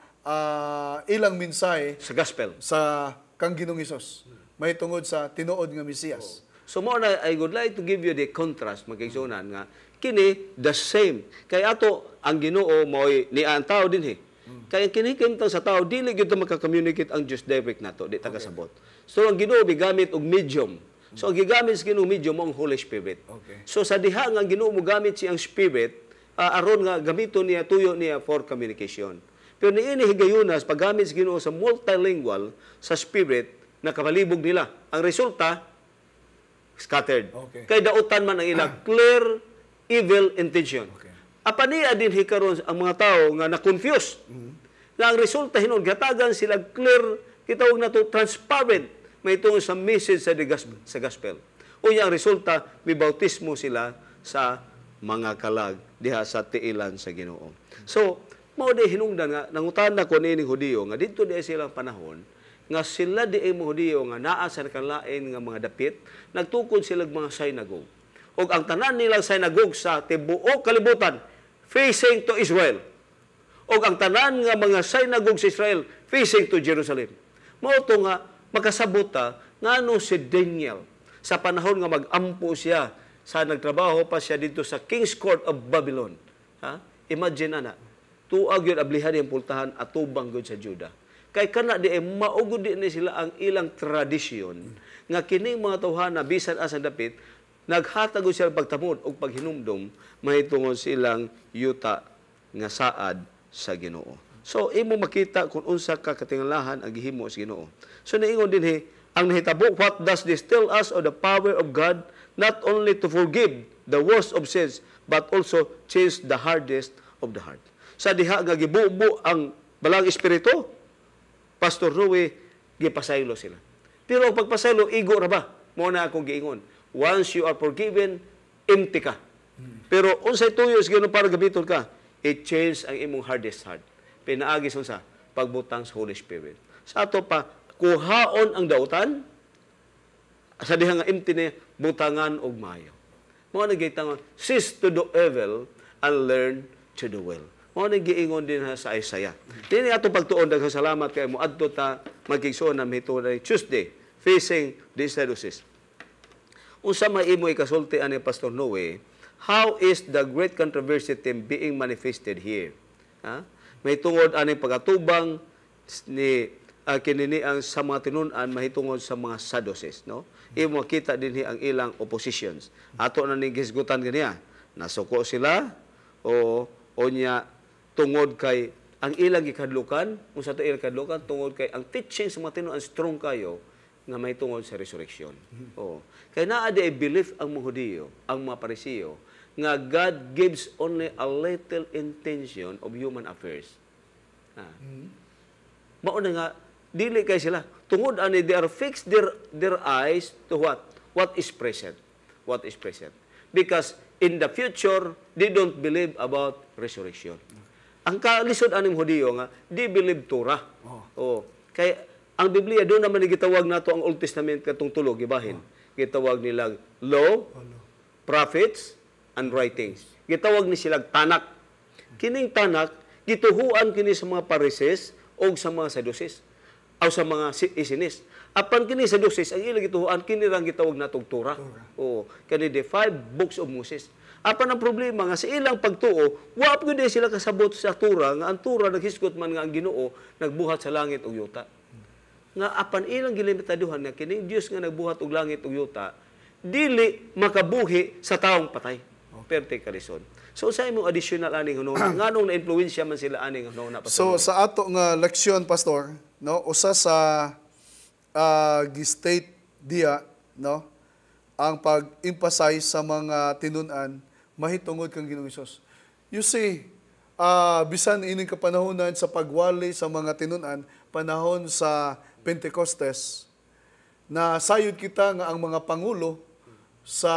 ilang mensahe sa gospel sa kang Ginoong Hesus mahitungod sa tinuod nga Mesiyas. So mo na I would like to give you the contrast magkigsunan nga kini the same kay ato ang Ginoo moy ni ang tao dinhi. Kaya kinikimtang sa tao dili gyud ta maka-communicate ang Dios direct nato di ta kasabot. So ang Ginoo bigamit og medium. So ang gigamit sa Ginoo medium ang Holy Spirit. So sa diha nga Ginoo mo gamit siyang Spirit aron nga gamiton niya tuyo niya for communication. Pero niini higayunas paggamit sa Ginoo sa multilingual sa Spirit nakabalibog nila. Ang resulta scattered. Kay dautan man ang ilang clear evil intention. Apa niya din hikaron ang mga tao nga na-confuse. Nga ang resulta hinon gatagan sila clear kitawag na to transparent may tungod sa message sa gospel. Unya ang resulta, may bautismo sila sa mga kalag diha sa tiilan sa Ginoo. So, mao di hinungdan nga nangutana ko nining Hudiyo nga didto di silang panahon nga sila di mo Hudiyo nga naa sa kanlain nga mga dapit, nagtukod sila mga synagogue. Og ang tanan nilang synagogue sa tibuok kalibutan facing to Israel. Og ang tanan nga mga synagogue sa Israel facing to Jerusalem. Mao to nga makasabota ngano si Daniel sa panahon nga mag-ampo siya sa nagtrabaho pa siya dito sa King's Court of Babylon. Ha? Imagine ana, tuag yun ablihan yung pultahan at tubang yun sa Juda. Kay kana di maugod di ni sila ang ilang tradisyon nga kining mga tawhana bisan asa dapit naghatag sila pagtamod o paghinumdom mahitungod silang yuta nga saad sa Ginoo. So imo makita kung unsa ka katingalahan ang gihimo sa Ginoo. So niingon dinhi ang nahitabo, what does this tell us of the power of God not only to forgive the worst of sins but also change the hardest of the heart. Sa diha nga gibubo ang balang espiritu, Pastor Rowe, gipasaylo sila. Pero ang pagpasaylo, igo ra ba? Mo na akong giingon. Once you are forgiven, empty ka. Pero unsay tuyo sa Ginoo para gabiton ka, it change ang imong hardest heart. Pinaagi sa pagbutang sa Holy Spirit. Sa ato pa, kuhaon ang dautan, sa diha nga empty na butangan og maayo. Mo na gitangon, cease to do evil and learn to do well. Mo na giingon din sa Isaiah. Dini ato pagtuon daghang salamat kay mo adto ta magigsuon na mituday Tuesday facing the Sadducees. Unsa may imo ikasulti ani Pastor Noe, how is the great controversy theme being manifested here? Ha? May tungod ani pagatubang ni kinini ang sa mga tinun-an mahitungod sa mga Sadducees, no? Imo makita dinhi ang ilang oppositions. Ato na ni gisgutan ganiya. Nasuko sila o onya tungod kay ang ilang gikadlukan, unsa to ilang kadlukan tungod kay ang teaching sa mga tinun-an strong kayo nga may tungod sa resurrection. Oh, kay naa di belief ang mga Hudiyo, ang mga Parisiyo nga God gives only a little intention of human affairs. Mao na nga dili kay sila tungod ani they are fixed their eyes to what is present, because in the future they don't believe about resurrection. Ang kalisod aning Hudiyo nga di believe Torah. Kay ang Biblia doon naman gitawag nato ang Old Testament katong tulo gibahin. Gitawag nila law, prophets and writings. Gitawag ni sila tanak. Kining tanak gituhuan kini sa mga Pharisees o sa mga Sadducees o sa mga isinis. Apan kini Sadducees ang ilang gituhuan kini rang gitawag natong Torah. Kani the 5 books of Moses. Apan ang problema nga sa ilang pagtuo, wa gyud sila kasabot sa Torah nga ang Torah naghisgot man nga ang Ginoo nagbuhat sa langit ug yuta. Nga apan ilang gilimitaduhan nga kining Dios nga nagbuhat og langit ug yuta, dili makabuhi sa taong patay. Perte kalison. So sa imong additional aning hunona, nganong na-influensya man sila aning hunona? So sa ato nga leksyon, Pastor, no, usa sa gi-state diya, no, ang pag-emphasize sa mga tinun-an mahitungod kang Ginoong Hesus. You see, bisan ining kapanahonan sa pagwali sa mga tinun-an, panahon sa Pentecostes, na sayod kita nga ang mga pangulo sa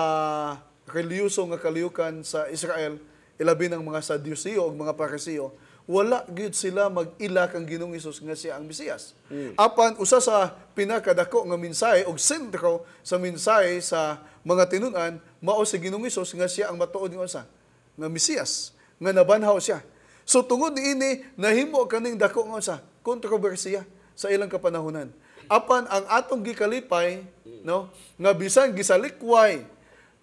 reliyoso nga kaliyukan sa Israel, ilabi ng mga Sadduceo o mga Parisiyo, wala gyud sila mag-ila kang Ginoong Hesus nga siya ang Mesiyas. Apan usa sa pinakadako nga mensahe og sentro sa mensahe sa mga tinun-an mao si Ginoong Hesus nga siya ang matuod nga usa nga Mesiyas, nga nabanhaw siya. So tungod niini nahimo kaning dako nga usa kontrobersiya sa ilang kapanahunan. Apan ang atong gikalipay, no, nga bisan gisalikway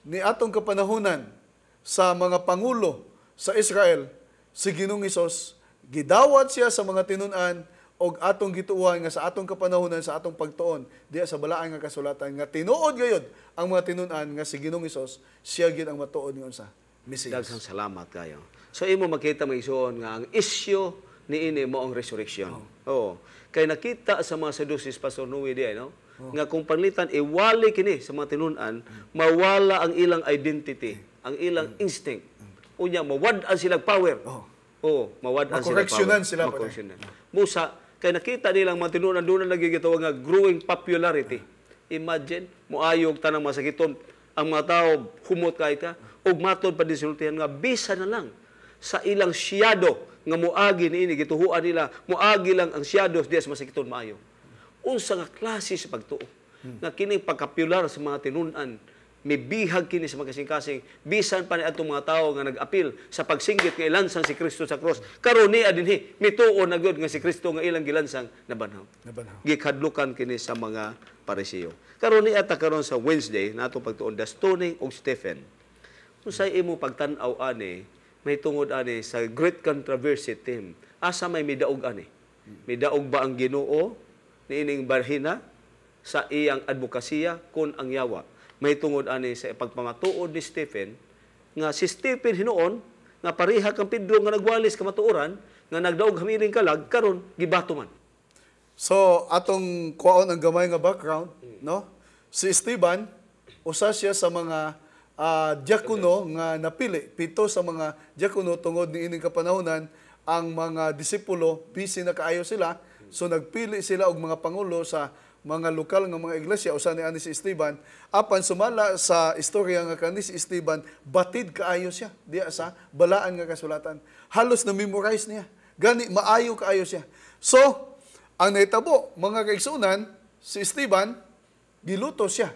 ni atong kapanahunan sa mga pangulo sa Israel, si Ginoong Hesus gidawat siya sa mga tinun-an og atong gituohan nga sa atong kapanahunan sa atong pagtuon diya sa balaang nga kasulatan nga tinuod gayud ang mga tinun-an nga si Ginoong Hesus siya gyud ang matuod nga unsa Mesiyas. Daghang salamat kayo. So imo makita magisuon nga ang issue niini mo ang resurrection. Kay nakita sa mga Sadducees Pastor Noe diay, no? Nga kung panlitan iwali kini sa mga tinun-an, mawala ang ilang identity, ang ilang instinct. Unya mawad-an sila power. Mawad-an sila power. Musa kay nakita nilang mga tinun-an doon na nagigitawag nga growing popularity. Imagine, muayog tanang masakiton ang mga tao humot kay ka ug matod pa din sinultihan nga bisa na lang sa ilang siyado nga muagi niini gituhuan nila muagi lang ang siyado diya sa masakiton maayo. Unsa nga klase sa pagtuo nga kining pagkapular sa mga tinun-an may bihag kini sa magkasing-kasing bisan pa ni atong mga tao nga nag-apil sa pagsinggit nga ilansang si Kristo sa cross karon niya dinhi mituo na gyud nga si Kristo nga ilang gilansang nabanhaw. Gikadlukan kini sa mga Parisiyo. Karon ni ata karon sa Wednesday nato pagtuon the stoning of Stephen. Unsay imo pagtan-aw ani may tungod ani sa great controversy team. Asa may midaog ani? Midaog ba ang Ginoo niining barhina sa iyang advokasya kon ang yawa? May tungod ani sa pagpamatuod ni Stephen nga si Stephen hinuon nga pareha kang Pedro nga nagwalis ka matuoran nga nagdaog hamiling kalag karon gibato man. So atong kuwaon ang gamay nga background, no? Si Esteban usa siya sa mga diakono nga napili, 7 sa mga diakono tungod niining kapanahonan ang mga disipulo busy na kaayo sila, so nagpili sila og mga pangulo sa mga lokal nga mga iglesia usa ni ani si Esteban. Apan sumala sa istorya nga kani si Esteban batid kaayo siya diya sa balaan nga kasulatan. Halos na memorize niya. Gani maayo kaayo siya. So ang nahitabo mga kaigsunan si Esteban giluto siya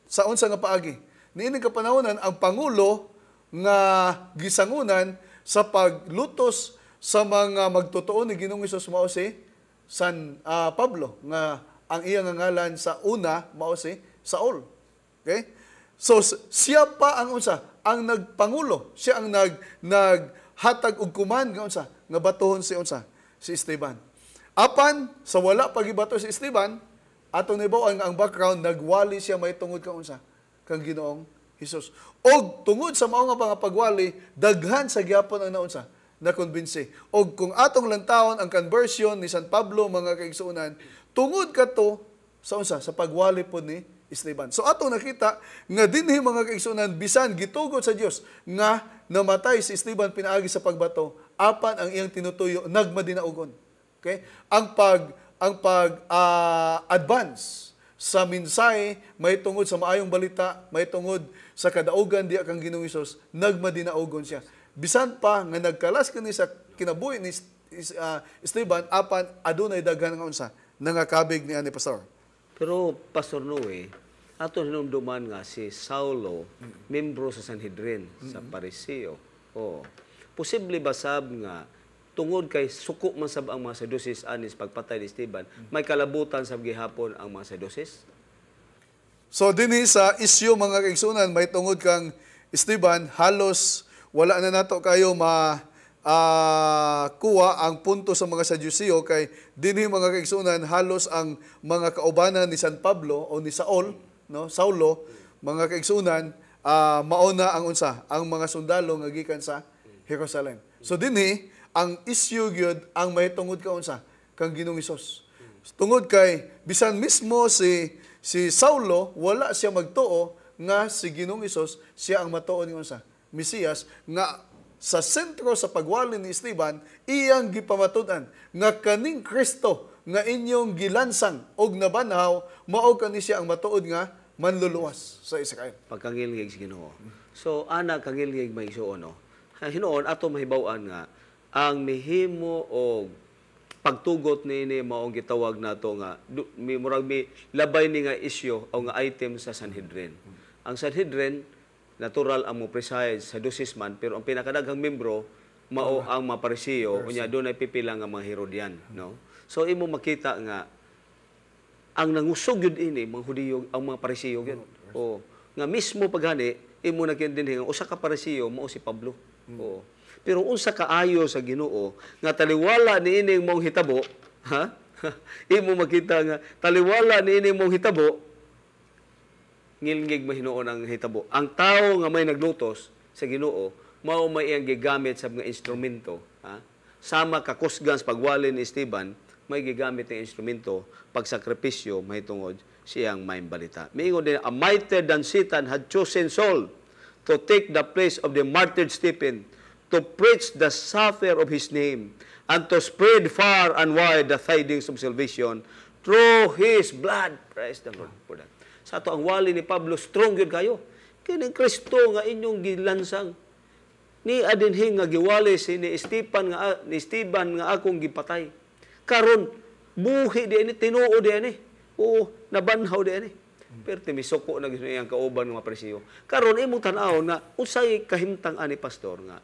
sa unsa nga paagi. Niining kapanahonan ang pangulo nga gisangunan sa paglutos sa mga magtotoo ni Ginoong Hesus mao si San Pablo nga ang iyang ngalan sa una mao si Saul. Okay? So siya pa ang unsa ang nagpangulo, siya ang naghatag og kuman nga unsa nga batuhon si unsa si Esteban. Apan sa wala pagibato si Esteban, atong nibaw ang background nagwali siya may tungod kang unsa kang Ginoong Hesus. Og tungod sa mao nga pagwali, daghan sa gyapon ang naunsa na konbinsi. Og kung atong lantawon ang conversion ni San Pablo mga kaigsuonan, tungod kato sa unsa sa pagwali pod ni Esteban. So atong nakita nga dinhi mga kaigsuonan bisan gitugot sa Dios nga namatay si Esteban pinaagi sa pagbato, apan ang iyang tinutuyo nagmadinaugon. Okay? Ang advance sa mensahe may tungod sa maayong balita, may tungod sa kadaugan diya kang Ginoong Hesus, nagmadinaugon siya. Bisan pa nga nagkalas kini sa kinabuhi ni Esteban, apan adunay daghan nga unsa nangakabig ni ani pastor. Pero Pastor Noe, ato hinumduman nga si Saulo, membro sa Sanhedrin, sa Pariseo. Oh. Posible ba sab nga tungod kay suko man sab ang mga Saducees anis pagpatay ni Esteban, may kalabutan sab gihapon ang mga Saducees? So dinhi sa isyu mga kaigsunan may tungod kang Esteban, halos wala na nato kayo kuha ang punto sa mga Saduceo kay dinhi mga kaigsunan halos ang mga kaubanan ni San Pablo o ni Saul, no, Saulo, mga kaigsunan mauna ang unsa ang mga sundalo nga gikan sa Jerusalem. So dinhi ang issue gyud ang may tungod ka unsa kang Ginoong Hesus. Tungod kay bisan mismo si Saulo wala siya magtuo nga si Ginoong Hesus siya ang matuo ni unsa Mesiyas nga sa sentro sa pagwali ni Esteban iyang gipamatud-an nga kaning Kristo nga inyong gilansang og nabanhaw mao kani siya ang matuod nga manluluwas sa Israel. Pagkangilngig sa Ginoo. So ana kangilngig may isuon no. Hinuon ato mahibaw-an nga ang mihimo og pagtugot niini maong gitawag nato nga murag mi labay ni nga isyu o nga item sa Sanhedrin. Ang Sanhedrin natural ang mo preside sa dosisman pero ang pinakadaghang membro mao ang mga Pariseo unya dunay pipila nga mga Herodian, no? So imo makita nga ang nangusog yun ini mga Hudiyo ang mga Pariseo gyud. O nga mismo paghani imo nakiintindihan nga usa ka Pariseo mao si Pablo. O pero unsa kaayo sa Ginoo nga taliwala niining mong hitabo, ha? Imo makita nga taliwala niining mong hitabo, ngilngig mahinuon ang hitabo. Ang tao nga may naglutos sa Ginoo, mao may iyang gigamit sa mga instrumento, ha? Sama ka kusgan sa pagwali ni Esteban, may gigamit ng instrumento pagsakripisyo mahitungod siyang may balita. Miingon din, a mightier than Satan had chosen Saul to take the place of the martyred Stephen, to preach the suffer of his name, and to spread far and wide the tidings of salvation through His blood. Praise the Lord for that. Sa ato ang wali ni Pablo, strong yun kayo. Kini Kristo nga inyong gilansang. Ni adinhi nga giwali si ni Esteban nga akong gipatay. Karon buhi di ini, tinuo di ini. O nabanhaw di ini. Pero timisoko na gid ang kauban ng mga Parisiyo. Karon imong tan-aw na usay kahimtang ani pastor nga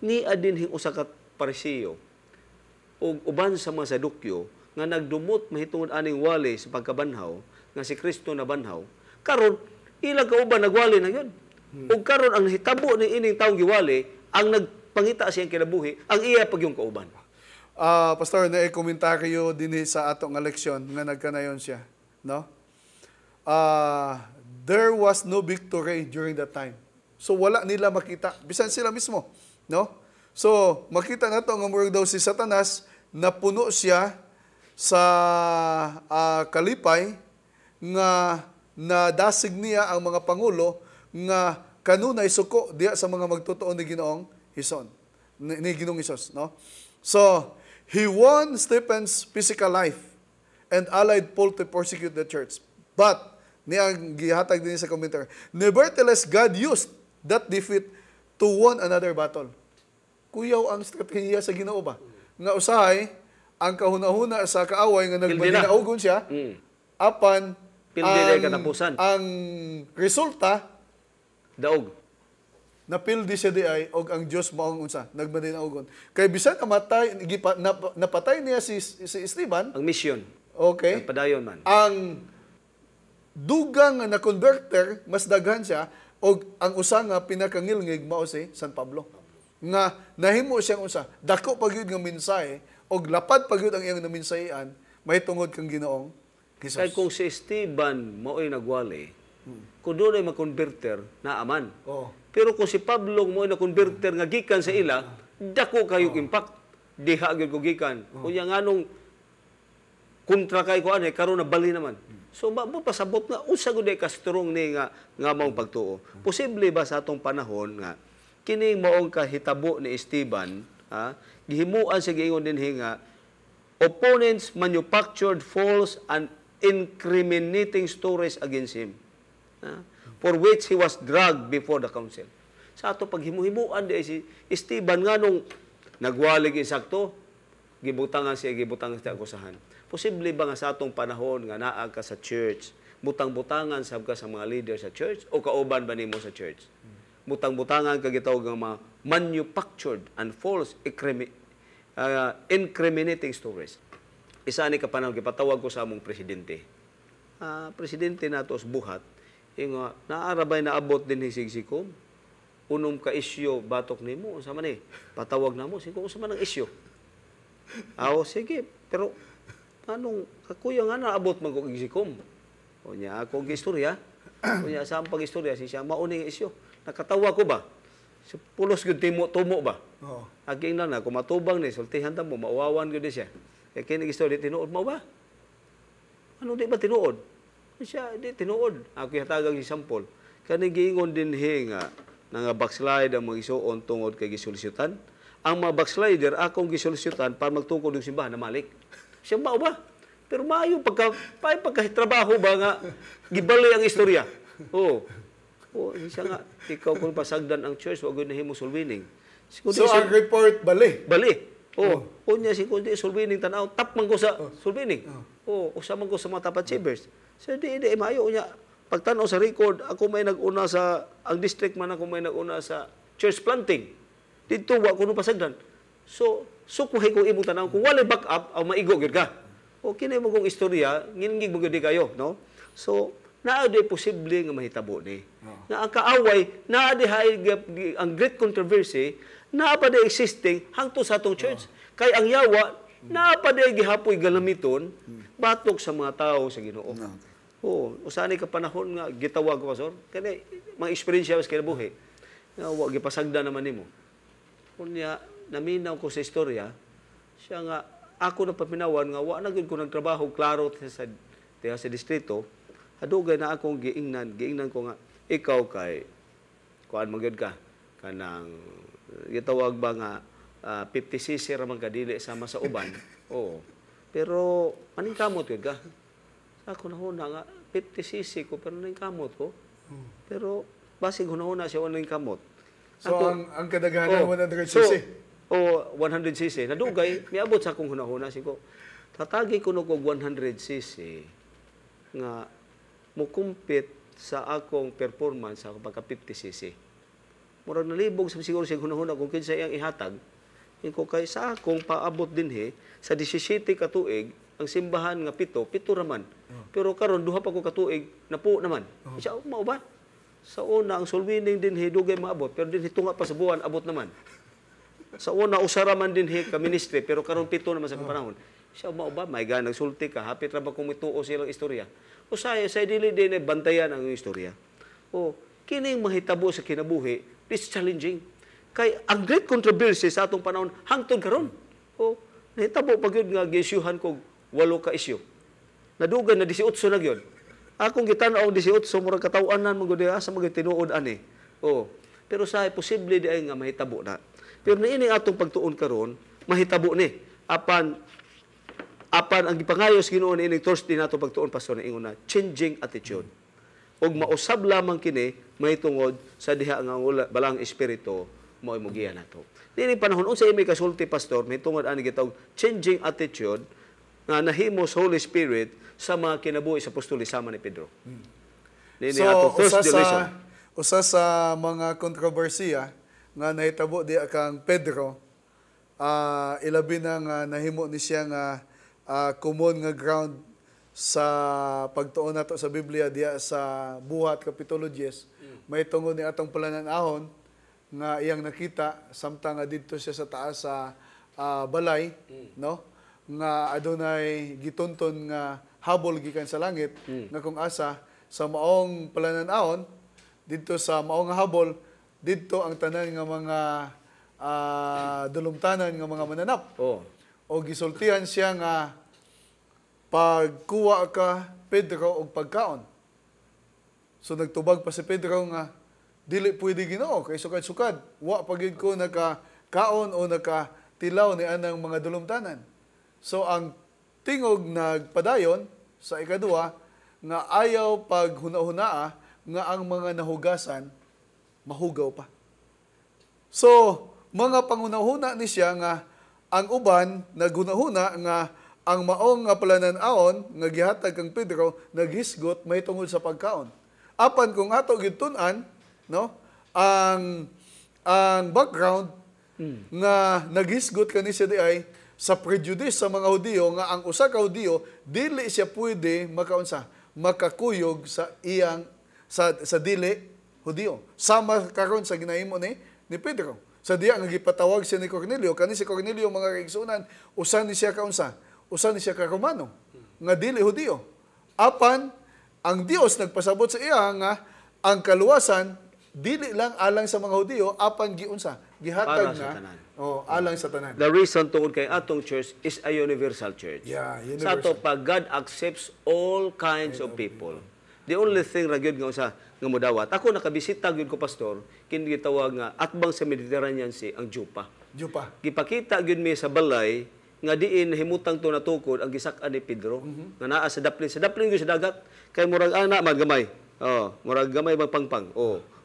ni adinhi usa ka Parisiyo ug uban sa mga Sadukyo nga nagdumot mahitungod aning wali sa pagkabanhaw nga si Kristo nabanhaw. Karon ilang kauban nagwali na yon. Ug karon ang hitabo ni ining taong giwali ang nagpangita siyang kinabuhi ang iya pag yung kauban. Pastor, na-komentaryo din sa atong eleksyon nga nagkanayon siya, no? There was no victory during that time. So wala nila makita, bisan sila mismo, no? So makita nato nga murag daw si Satanas napuno siya sa kalipay nga nadasig niya ang mga pangulo nga kanunay suko diya sa mga magtutuon ni Ginoong Hison, ni Ginoong Hesus, no? So he won Stephen's physical life and allied Paul to persecute the church. But, niyang gihatag din sa commenter, nevertheless, God used that defeat to won another battle. Kuyaw ang strategiya sa Ginoo ba? Nga usahay, ang kahuna-huna sa kaaway nga nagmadinaugon siya, apan ang resulta, daog. napildi siya di ay og ang Dios maong unsa nagmadinaugon kay bisan napatay niya si Esteban Ang mission. okay Padayon man. ang dugang nga na-converter mas daghan siya og ang usa nga pinakangilngig mao si San Pablo nga nahimo siyang unsa dako pa gyud nga mensahe og lapad pa gyud ang iyang naminsahian mahitungod kang Ginoong Hesus. Kaya kung si Esteban mao'y nagwali, kung doon ay makonverter, naaman. Oh. Pero kung si Pablo mo na converter nga gikan sa ila, dako kayong impact. Diha gyud ko gikan. Kunya nganong kontra kay ko ani karon na bali naman. So mo pasabot nga usa gud ka strong ni nga maong pagtuo. Posible ba sa atong panahon nga kini maong kahitabo ni Esteban, gihimuan sa giingon dinhi nga opponents manufactured false and incriminating stories against him. For which he was dragged before the council. Sa ato paghimuhimuan di si Esteban nganong nagwalig insakto, gibutangan siya akusahan. Posible ba nga sa atong panahon nga naa ka sa church, butang-butangan sab ka sa mga leader sa church o kauban ba nimo sa church? Butang-butangan ka gitawag nga mga manufactured and false incriminating stories. Isa ni ka panahon gipatawag ko sa among presidente. Presidente nato sa buhat nga naarabay na abot din hisigsikom. Unom ka isyo batok nimo unsa man patawag namo sige unsa man ang isyo. Sige pero anong kakuya nga naabot man kog isikom. Unya ako gistorya. Unya sa pag istorya siya mauning isyo. Nakatawa ko ba? So, pulos gyud tumo ba? Oo. Aging lang na kung matubang ni sultihan ta mo mauwawan gyud siya. Kaya kini istorya tinuod mo ba? Ano di ba tinuod? Siya di tinuod. Ako hatagang si sampol. Kani giingon din nga nga backslide ang mga isuon tungod kay gisolusyotan. Ang mga backslider akong gisolusyotan para magtukod og simbahan na malik. Siya ba? Pero maayo pagkatrabaho ba nga gibali ang istorya. Siya nga ikaw kung pasagdan ang church wag na himo sulwining. So ang report bali. Unya si kundi sulwining tanaw tapman ko sa sulwining. Usa man ko sa mga tapat chambers. So di maayo unya pagtan-aw sa record ako may nag-una sa ang district man ako may nag-una sa church planting. Dito wa kuno pasagdan. So kuhay ko imong tanaw kung wala backup aw maigo gyud ka. Kini mo kong istorya ngingig mo gyud kayo, no? So naa di posible nga mahitabo ni. Nga ang kaaway naa di ang great controversy naa pa di existing hangtod sa atong church. Kay ang yawa naa pa di gihapoy galamiton batok sa mga tao sa Ginoo. Usa ni ka panahon nga gitawag ko pastor kani mga experience sa kinabuhi. Nga wa gipasagda naman nimo. Kunya naminaw ko sa istorya siya nga ako na papinawan nga wa na gyud ko nagtrabaho klaro sa distrito. Hadugay na akong giingnan ko nga ikaw kay kuan magyud ka kanang gitawag ba nga 50cc ra man ka dili sama sa uban. Pero maningkamot yun ka. Ako na nga 50cc ko pero naningkamot ko. Pero basig hunahuna siya walang kamot. So, ang kadaghanan 100cc? So, 100cc. Nadugay, miabot sa akong hunahuna. Ko, tatagi ko kog 100cc nga mukumpit sa akong performance sa pagka 50cc. Murag nalibog sa siguro siya hunahuna kung kinsa iyang ihatag. Ko kay sa akong paabot dinhi sa 17 ka tuig ang simbahan nga pito raman. Pero karon duha pa ko ka tuig napo naman. Siya mao ba? Sa una, ang sulwining din dugay maabot, pero din tunga pa sa buwan, abot naman. Sa una, usara man din ka ministry, pero karon pito naman sa panahon. Siya mao ba? May ganang sulti ka, hapit ra ba kung mituo silang istorya? O sa dili din bantayan ang istorya. O, kining mahitabo sa kinabuhi, this challenging. Kay ang great controversy sa atong panahon, hangtod karon. O, nahitabo pag yun nga gisyuhan kog 8 ka isyu. Nadugay na 18 na gyud. Akong gitanaw 18 murag katawanan mo gud sa mga tinuod ani. Oh, pero sa posible di ay nga mahitabo na. Pero niini atong pagtuon karon, mahitabo ni. Apan ang gipangayos Ginoo niining Thursday nato pagtuon pastor na ingon na changing attitude. Og mausab lamang kini mahitungod sa diha nga balang espiritu mo'y mugiya nato. Niini panahon unsa imay kasulti pastor mahitungod ani gitawag changing attitude nga nahimo sa Holy Spirit sa mga kinabuhi sa apostol sama ni Pedro. So, usa sa mga kontrobersiya nga nahitabo di kang Pedro, ilabi na nga nahimo ni siya nga common nga ground sa pagtuon nato sa Biblia diya sa Buhat Kapitulo 10, may tungod ni atong palananahon nga iyang nakita samtang nga didto siya sa taas sa balay, no? Nga adunay gitunton nga habol gikan sa langit nga kung asa sa maong palananahon didto sa maong habol didto ang tanan nga mga dulumtanan nga mga mananap. O gisultihan siya nga pagkuha ka Pedro og pagkaon. So nagtubag pa si Pedro nga dili pwede Ginoo kay sukad-sukad wa pagid ko nagakaon o nakatilaw ni anang mga dulumtanan. So ang tingog nagpadayon sa ikaduha, nga ayaw pag huna-hunaa nga ang mga nahugasan, mahugaw pa. So, mga pangunahuna ni siya nga ang uban naghunahuna nga ang maong nga palananaon nga gihatag kang Pedro naghisgot may tungod sa pagkaon. Apan kung ato gitunan, no, ang background nga naghisgot kani siya di ay sa prejudice sa mga Hudiyo nga ang usa ka Hudiyo dili siya pwede makakuyog sa iyang sa dili Hudiyo. Sama karon sa ginahimo ni Pedro. Sa diya nga gipatawag siya ni Cornelio, kani si Cornelio mga kaigsunan, usa ni siya ka Romano nga dili Hudiyo. Apan ang Dios nagpasabot sa iya nga ang kaluwasan dili lang alang sa mga Hudiyo, apan gihatag na alang sa tanan. The reason tungod kay atong church is a universal church. Yeah, universal. Sa ato pa God accepts all kinds of people. The only thing ra gyud nga usa nga modawat. Ako nakabisita gyud ko pastor kini gitawag nga atbang sa Mediterranean Sea ang Jupa. Gipakita gyud mi sa balay nga diin himutang to natukod ang gisak-an ni Pedro nga naa sa daplin. Sa daplin gyud sa dagat kay murag ana magamay. Murag gamay magpangpang.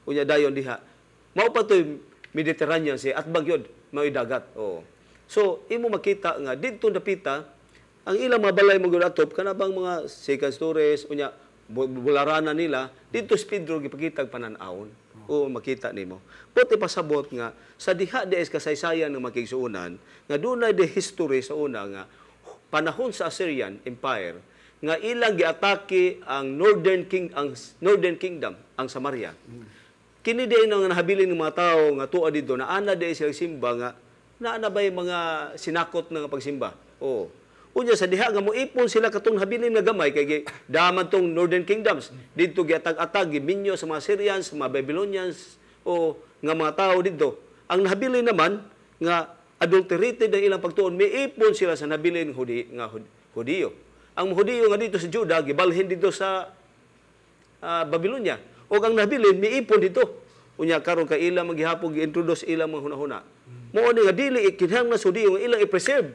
Unya dayon diha. Mao pa toy Mediterranean Sea at bagyod mao dagat. So imo makita nga didto dapita ang ilang mga balay mo gyud atop kana bang mga second stories unya bularana nila didto si Pedro gipakita panan-awon. Makita nimo. Puti pasabot nga sa diha des kasaysayan ng makigsuunan nga dunay de history sa una nga panahon sa Assyrian Empire nga ilang giatake ang Northern Kingdom, ang Samaria. Kini din ang nahabilin ng mga tao nga tuwa dito na ana din silang simba nga naana ba yung mga sinakot ng pagsimba. Unya sa diha nga moipon sila katong habilin nga gamay kay daman tong Northern Kingdoms didto giatag-atag giminyo sa mga Syrians, sa mga Babylonians nga mga tao didto. Ang nahabilin naman nga adulterated ang ilang pagtuon, miipon sila sa nabilin nga Hudiyo. Ang Hudiyo nga dito sa Juda gibalhin dito sa Babylonia. O ang nabilin, miipon dito. Unya karon ka ilang maghihapon gi-introduce ilang mga hunahuna. Mao ni nga dili kinahanglan sa Hudiyo nga ilang i-preserve.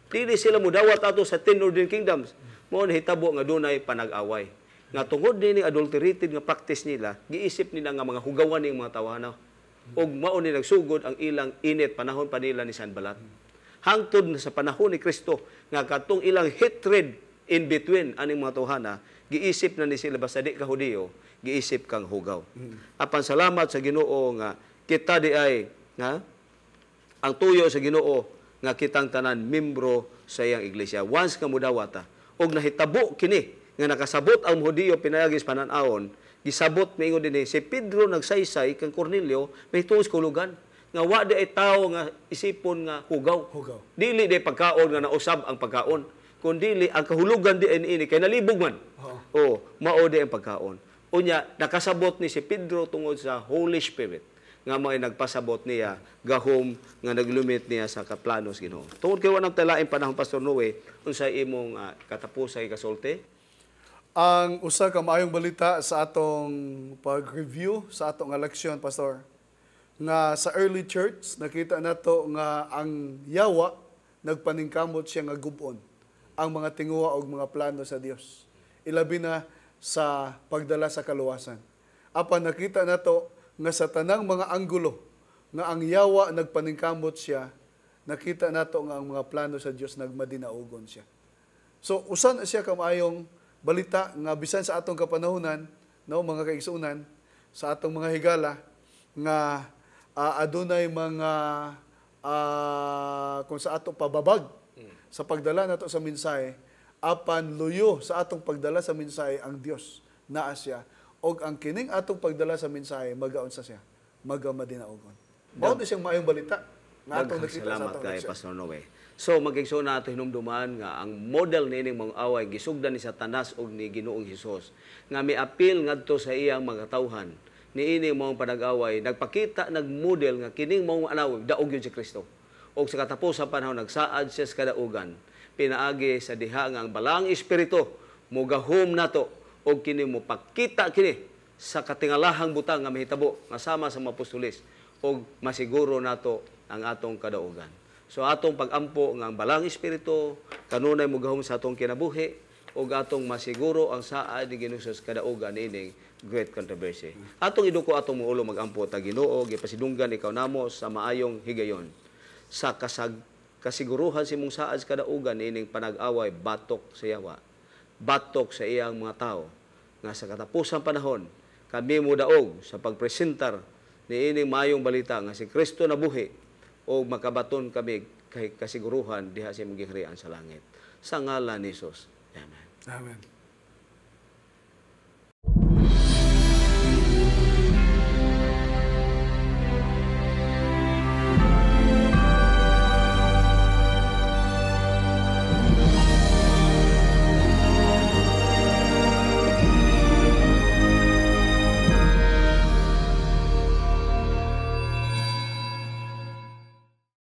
Dili sila mudawat ato sa 10 northern kingdoms. Mao hitabo nga dunay panag-away. Nga tungod din adulterated nga practice nila, giisip nila nga mga hugawan ning mga tawhanaw. Og mao ni nagsugod ang ilang init panahon pa nila ni Sanballat. Hangtod na sa panahon ni Kristo nga katong ilang hatred in between aning mga tawhana, giisip na ni sila basta di ka Hudiyo, giisip kang hugaw. Apan salamat sa Ginoo nga kita di ay ang tuyo sa Ginoo nga kitang tanan membro sa iyang iglesia. Once nga mudawata og nahitabo kini nga nakasabot ang Hudiyo pinayagis panan-awon, gisabot miingon dinhi si Pedro nagsaysay kang Cornelio may tuos kulugan nga wa di ay tawo nga isipon nga hugaw. Dili di pagkaon nga nausab ang pagkaon, kundi ang kahulugan di ini kay nalibog man. Mao di ang pagkaon. Unya nakasabot ni si Pedro tungod sa Holy Spirit nga may nagpasabot niya gahom nga naglumit niya sa kaplanos Ginoo. Tungod kay wanang talain panahon Pastor Noe, unsay imong katapusay kasulti? Ang usa ka maayong balita sa atong pag-review sa atong eleksyon, Pastor, nga sa early church nakita nato nga ang yawa nagpaningkamot siya nga gubon ang mga tinguha og mga plano sa Dios, ilabi na sa pagdala sa kaluwasan. Apan nakita nato nga sa tanang mga anggulo nga ang yawa nagpaningkamot siya, nakita nato nga ang mga plano sa Dios nagmadinaugon siya. So usan siya kamayong balita nga bisan sa atong kapanahunan, mga kaigsuunan, sa atong mga higala nga adunay mga kung sa ato pababag sa pagdala nato sa mensahe, apan luyo sa atong pagdala sa mensahe ang Dios naa siya, og ang kining atong pagdala sa mensahe magaon sa siya, magamadinaugon. Mao siyang maayong balita nga atong nakita sa atong kay Pastor Noe. So magigso na ato hinumduman nga ang model niining mga away gisugdan ni Satanas og ni Ginoong Hesus nga miapil ngadto sa iyang mga tawhan niini mao panag-away, nagpakita nagmodel nga kining mao anaw daog yun si Kristo. Og sa katapusan panahon nagsaad siya sa kadaugan, pinaagi sa diha nga ang balang espiritu mogahom nato og kini mo pakita kini sa katingalahang butang nga mahitabo nga sama sa mga apostoles og masiguro nato ang atong kadaugan. So atong pagampo nga ang balang espiritu kanunay mogahom sa atong kinabuhi ug atong masiguro ang saad ni Ginoong Hesus kadaugan ining great controversy. Atong iduko atong muulo magampo ta Ginoo, gipasidunggan ikaw namo sa maayong higayon. Sa kasiguruhan si mong saad sa kadaugan ining panag-away batok sa yawa, batok sa iyang mga tao nga sa katapusang panahon kami mo daog sa pagpresentar ni ining maayong balita nga si Kristo nabuhi o makabaton kami kay kasiguruhan diha sa imong giharian sa langit. Sa ngalan ni Jesus. Amen. Amen.